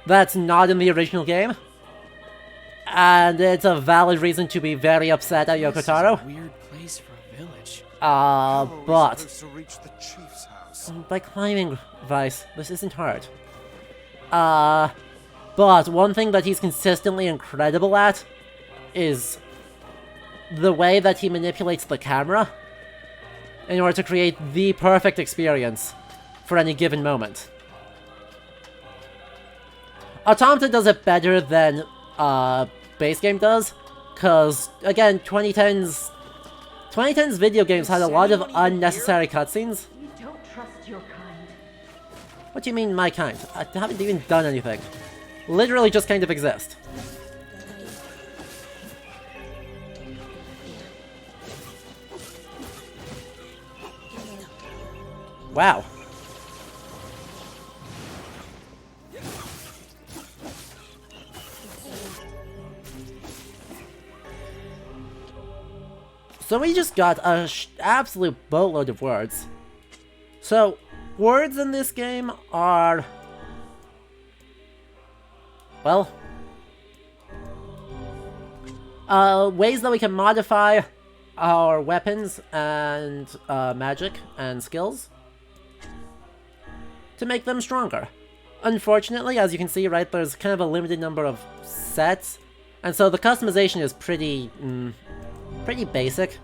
That's not in the original game. And it's a valid reason to be very upset at Yoko Taro. This is a weird place for a village. But by climbing, Vice, this isn't hard. But one thing that he's consistently incredible at is the way that he manipulates the camera in order to create the perfect experience for any given moment. Automata does it better than base game does, because again, 2010's video games had a lot of unnecessary cutscenes. You don't trust your kind. What do you mean, my kind? I haven't even done anything. Literally just kind of exist. Wow. So we just got a absolute boatload of words. So, words in this game are... well... ways that we can modify our weapons and magic and skills to make them stronger. Unfortunately, as you can see, right, there's kind of a limited number of sets, and so the customization is pretty basic.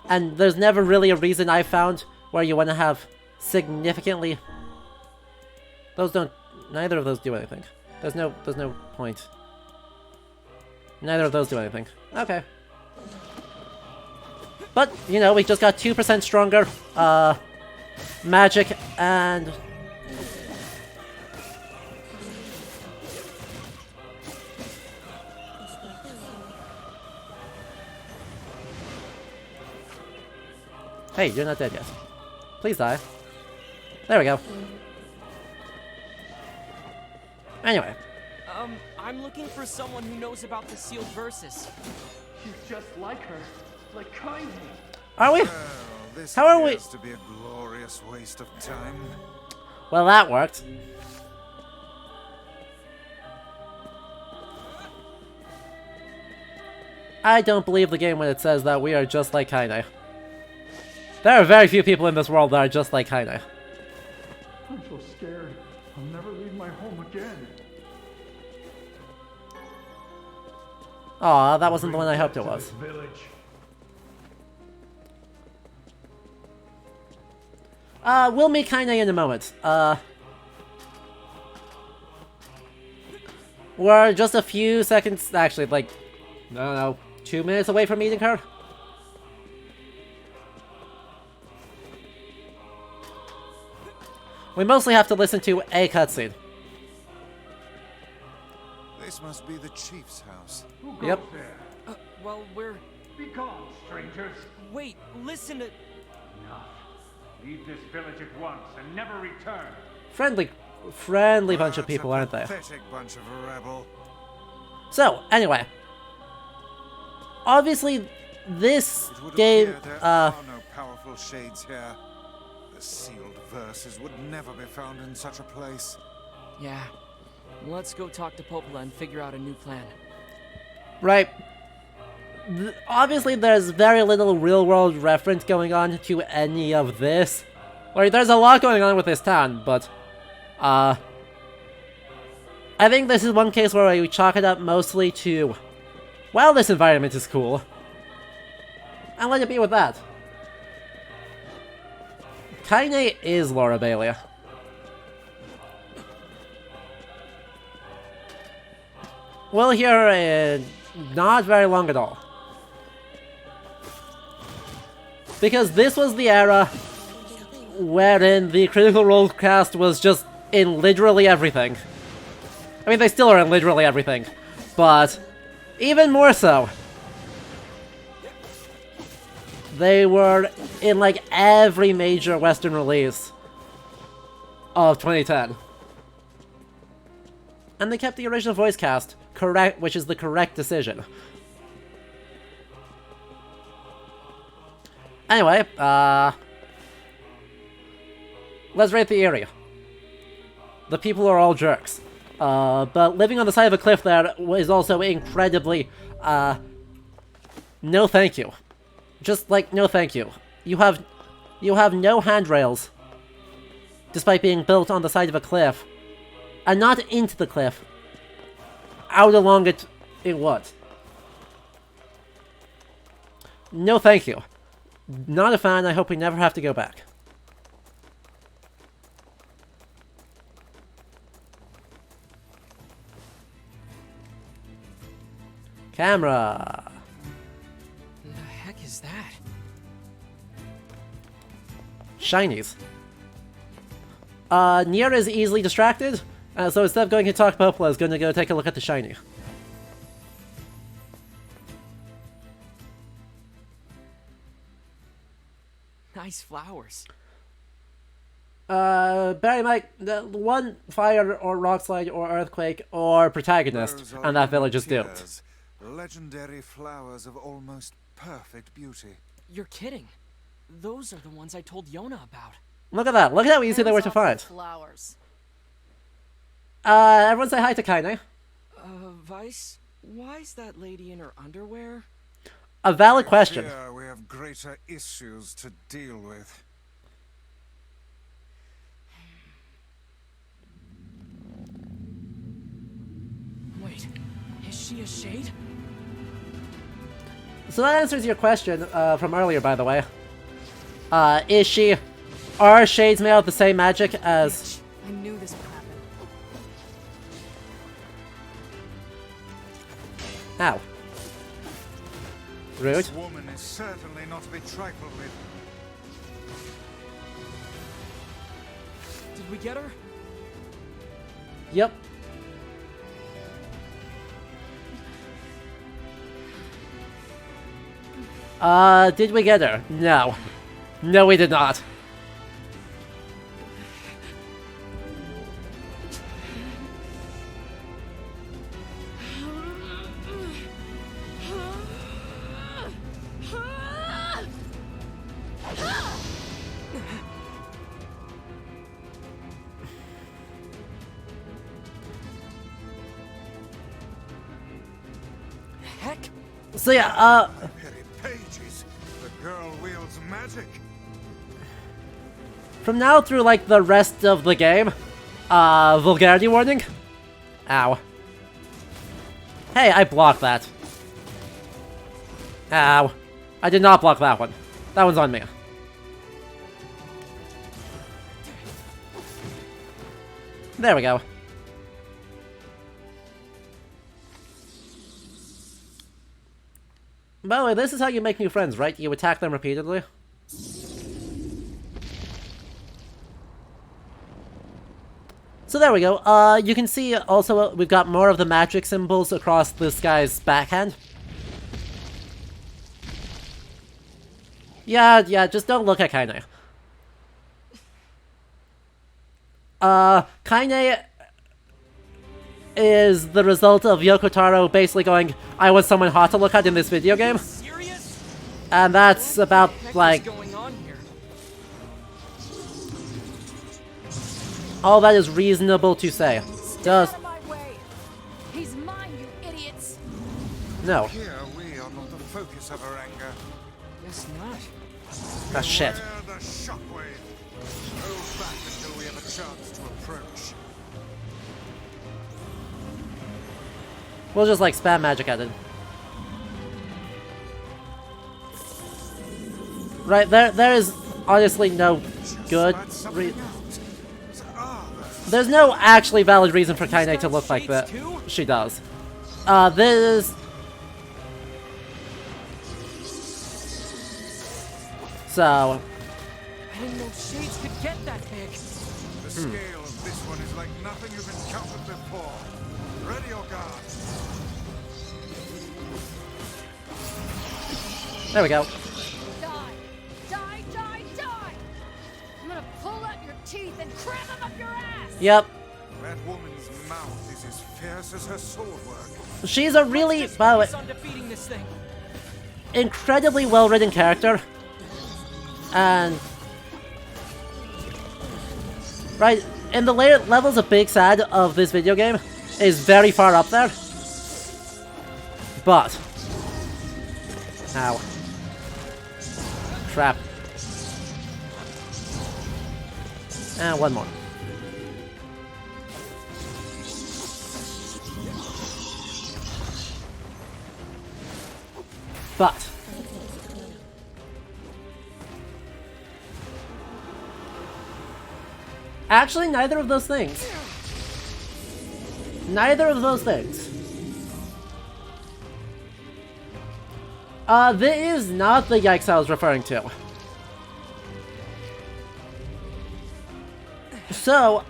And there's never really a reason I've found where you want to have significantly... neither of those do anything. There's no point. Neither of those do anything. Okay. But, you know, we just got 2% stronger, magic, and... hey, you're not dead yet. Please die. There we go. Anyway. I'm looking for someone who knows about the sealed verses. She's just like her. Like Kaine. Are we? This How are we? appears to be a glorious waste of time. Well, that worked. I don't believe the game when it says that we are just like Kaine. There are very few people in this world that are just like Kaine. I'm so scared. I'll never leave my home again. Aw, that wasn't the one I hoped it was. Village. We'll meet Kaine in a moment. We're just a few seconds, actually, like, I don't know, 2 minutes away from meeting her? We mostly have to listen to a cutscene. This must be the chief's house. Who goes Yep. there? Well, we're... Be gone, strangers. Wait, listen to... Enough. Leave this village at once and never return. Friendly bunch of people, aren't they? Pathetic bunch of rebel. So, anyway. Obviously, this It would game, appear there are no powerful shades here. The sealed verses would never be found in such a place. Yeah. Let's go talk to Popola and figure out a new plan. right. Obviously, there's very little real-world reference going on to any of this. Like, there's a lot going on with this town, but, I think this is one case where we chalk it up mostly to, well, this environment is cool. And let it be with that. Kaine is Laura Bailey. We'll hear her in not very long at all. Because this was the era wherein the Critical Role cast was just in literally everything. I mean, they still are in literally everything, but even more so. They were in, like, every major Western release of 2010. And they kept the original voice cast, correct, which is the correct decision. Anyway, let's rate the area. The people are all jerks. But living on the side of a cliff there is also incredibly, no thank you. Just, like, no thank you. You have no handrails, despite being built on the side of a cliff. And not into the cliff. Out along it, in what? No thank you. Not a fan, I hope we never have to go back. Camera. What the heck is that? Shinies. NieR is easily distracted, so instead of going to talk Popola, is going to go take a look at the shiny. Nice flowers. Barry Mike, the one fire or rock slide or earthquake or protagonist, and that village is doomed. Tears, legendary flowers of almost perfect beauty. You're kidding. Those are the ones I told Yona about. Look at that. Look at how easy they were to find. Flowers. Everyone say hi to Kaine. Vice, why is that lady in her underwear? A valid question. Here we have greater issues to deal with. Wait, is she a shade? So that answers your question from earlier, by the way. Is she... Are shades made out of the same magic as... I knew this would happen. Ow. Rude. This woman is certainly not to be trifled with. Did we get her? Yep. Did we get her? No. No, we did not. So yeah, Pages. The girl wields magic. from now through like the rest of the game, vulgarity warning. Ow. Hey, I blocked that. Ow. I did not block that one. That one's on me. There we go. By the way, this is how you make new friends, right? You attack them repeatedly. So there we go. You can see also we've got more of the magic symbols across this guy's backhand. Yeah, just don't look at Kaine. Kaine is the result of Yoko Taro basically going, I want someone hot to look at in this video game. And that's about, like, all that is reasonable to say. Just... He's mine, you idiots! No. Here we are not the focus of her anger. Guess not. Ah, shit. Beware the shockwave. Hold back until we have a chance to approach. We'll just, like, spam magic at it. Right, there is honestly no good there's no actually valid reason for Kaine to look like that. She does. This... So... I didn't know shades could get that big. The scale of this one is like nothing you've encountered before. Ready your guard. There we go. Die! I'm gonna pull out your teeth and cram them up your ass! Yep. That woman's mouth is as fierce as her sword work. She's a really, by the way, incredibly well-written character. And... right, in the later levels of Big Sad of this video game is very far up there. But... ow. Crap. And one more. But... actually, neither of those things. Neither of those things. This is not the yikes I was referring to. So,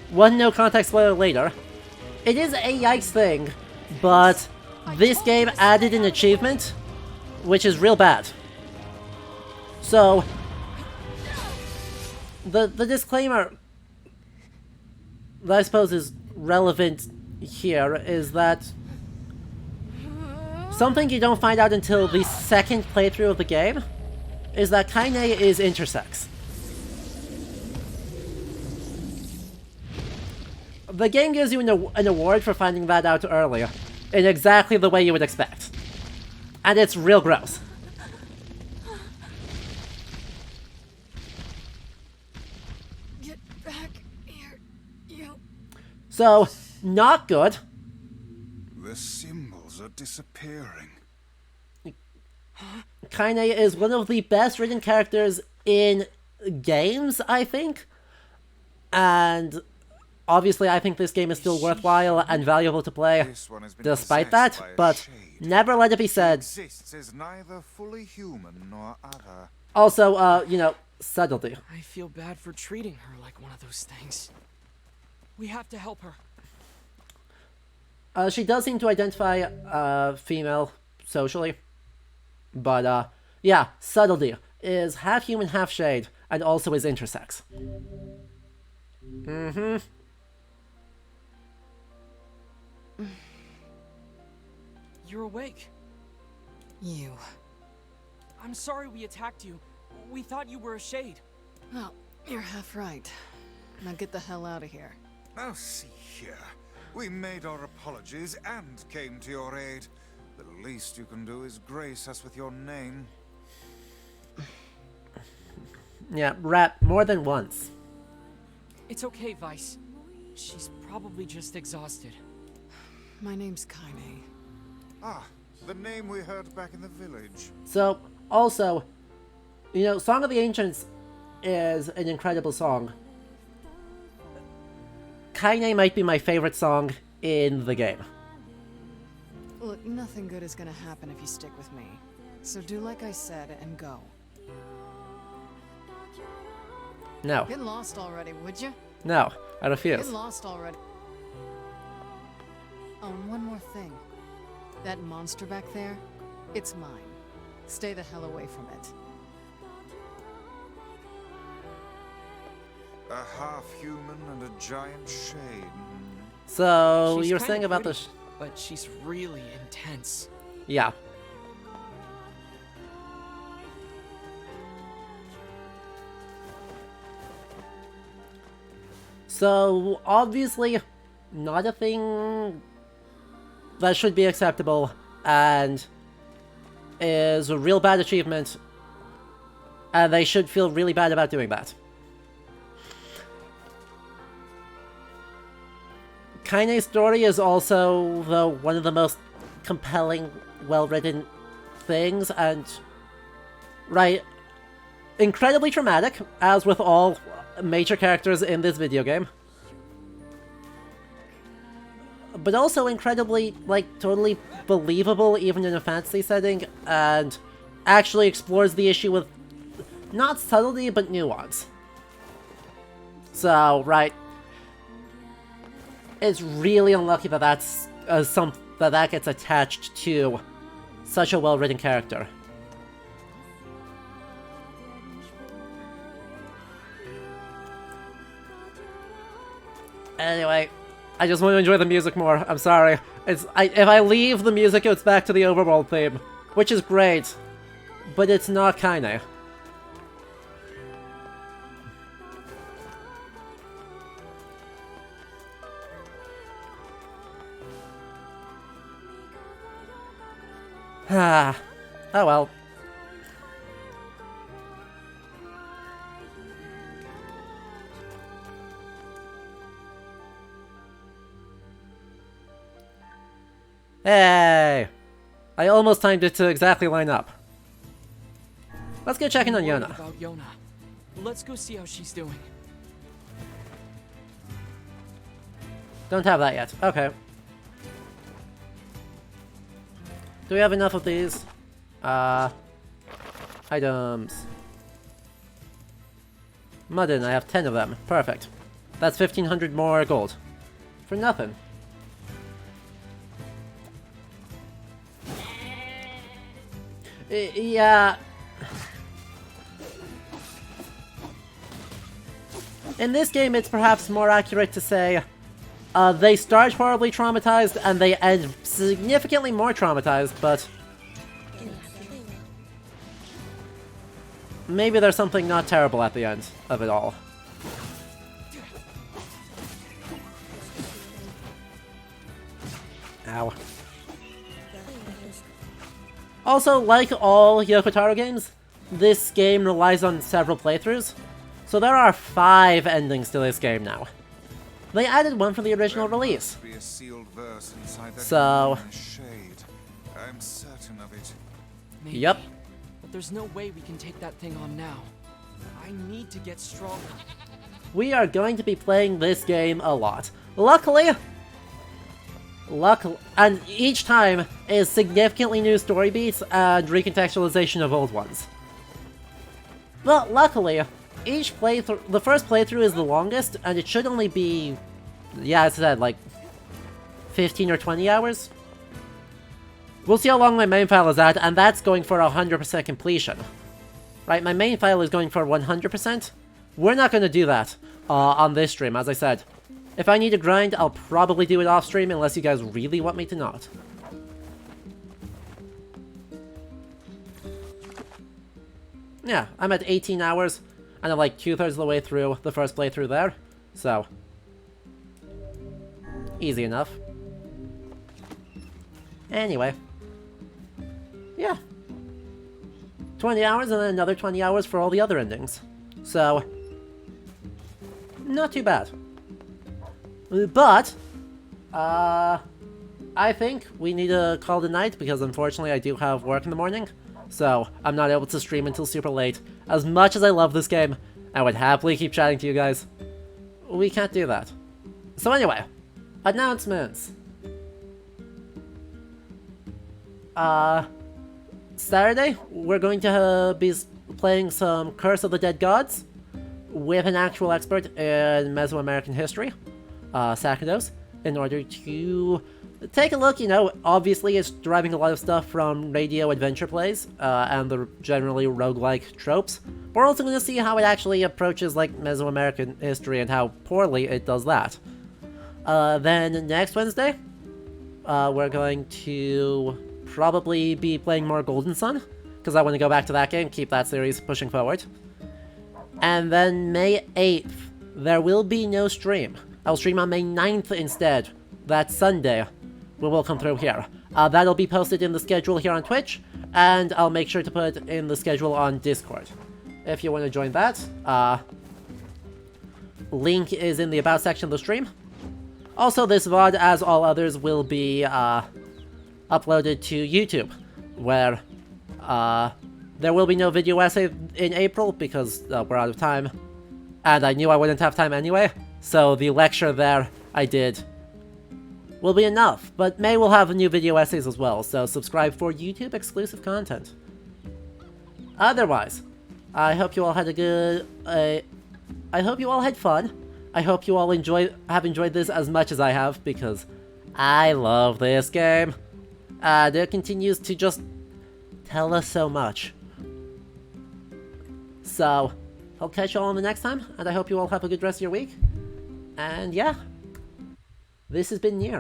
one no context spoiler later. It is a yikes thing, but this game added an achievement, which is real bad. So, the disclaimer that I suppose is relevant here is that something you don't find out until the second playthrough of the game is that Kaine is intersex. The game gives you an award for finding that out earlier, in exactly the way you would expect. And it's real gross. Get back here, you... So, not good. The symbols are disappearing. Kaine is one of the best written characters in games, I think. And obviously I think this game is still worthwhile and valuable to play despite that, but never let it be said. Exists as neither fully human nor other. Also, you know, subtlety. I feel bad for treating her like one of those things. We have to help her. She does seem to identify female socially. But, yeah, subtlety is half human, half shade, and also is intersex. Mm-hmm. You're awake. You. I'm sorry we attacked you. We thought you were a shade. Well, you're half right. Now get the hell out of here. Now see here. We made our apologies and came to your aid. The least you can do is grace us with your name. Yeah, rap more than once. It's okay, Vice. She's probably just exhausted. My name's Kaine. Ah, the name we heard back in the village. So, also, you know, Song of the Ancients is an incredible song. Kaine might be my favorite song in the game. Look, nothing good is gonna happen if you stick with me. So do like I said and go. No. Get lost already, would you? No, I refuse. Get lost already. Oh, and one more thing. That monster back there, it's mine. Stay the hell away from it. A half-human and a giant shade. So, She's you're kinda saying about pretty, the... but she's really intense. Yeah. So, obviously, not a thing that should be acceptable, and is a real bad achievement, and they should feel really bad about doing that. Kaine's story is also, though, one of the most compelling, well-written things, and, right, incredibly traumatic, as with all major characters in this video game. But also incredibly, like, totally believable, even in a fantasy setting, and actually explores the issue with not subtlety, but nuance. So, right. It's really unlucky that that's that gets attached to such a well-written character. Anyway, I just want to enjoy the music more. I'm sorry. If I leave the music, it's back to the overworld theme, which is great, but it's not Kaine. Ah, oh well. Hey! I almost timed it to exactly line up. Let's go check in on I'm worried Yona. about Yona. Let's go see how she's doing. Don't have that yet. Okay. Do we have enough of these? Items. Muddin, I have 10 of them. Perfect. That's 1,500 more gold. For nothing. Yeah. In this game, it's perhaps more accurate to say they start horribly traumatized and they end significantly more traumatized, but maybe there's something not terrible at the end of it all. Ow. Also, like all Yoko Taro games, this game relies on several playthroughs, so there are 5 endings to this game now. They added one for the original release. Be a sealed verse inside that So, shade. I'm certain of it. Maybe, yep. But there's no way we can take that thing on now. I need to get stronger. We are going to be playing this game a lot. Luckily, and each time is significantly new story beats and recontextualization of old ones. But luckily, each playthrough, the first playthrough is the longest, and it should only be, yeah, as I said, like 15 or 20 hours. We'll see how long my main file is at, and that's going for 100% completion. Right, my main file is going for 100%. We're not going to do that on this stream, as I said. If I need to grind, I'll probably do it off stream unless you guys really want me to not. Yeah, I'm at 18 hours, and I'm like 2/3 of the way through the first playthrough there, so. Easy enough. Anyway. Yeah. 20 hours and then another 20 hours for all the other endings. So, not too bad. But, I think we need to call it a night because unfortunately I do have work in the morning. So, I'm not able to stream until super late. As much as I love this game, I would happily keep chatting to you guys. We can't do that. So anyway, announcements. Saturday, we're going to be playing some Curse of the Dead Gods with an actual expert in Mesoamerican history, Sakados, in order to take a look. You know, obviously it's deriving a lot of stuff from radio adventure plays and the generally roguelike tropes. But we're also going to see how it actually approaches like Mesoamerican history and how poorly it does that. Then next Wednesday, we're going to probably be playing more Golden Sun, because I want to go back to that game, keep that series pushing forward. And then May 8th, there will be no stream. I'll stream on May 9th instead. That's Sunday. We will come through here. That'll be posted in the schedule here on Twitch, and I'll make sure to put it in the schedule on Discord. If you want to join that, link is in the About section of the stream. Also, this VOD, as all others, will be uploaded to YouTube, where there will be no video essay in April because we're out of time, and I knew I wouldn't have time anyway, so the lecture there I did will be enough, but May will have new video essays as well, so subscribe for YouTube exclusive content. Otherwise, I hope you all had a good, I hope you all had fun. I hope you all have enjoyed this as much as I have, because I love this game. And it continues to just tell us so much. So, I'll catch you all on the next time, and I hope you all have a good rest of your week. And yeah, this has been NieR.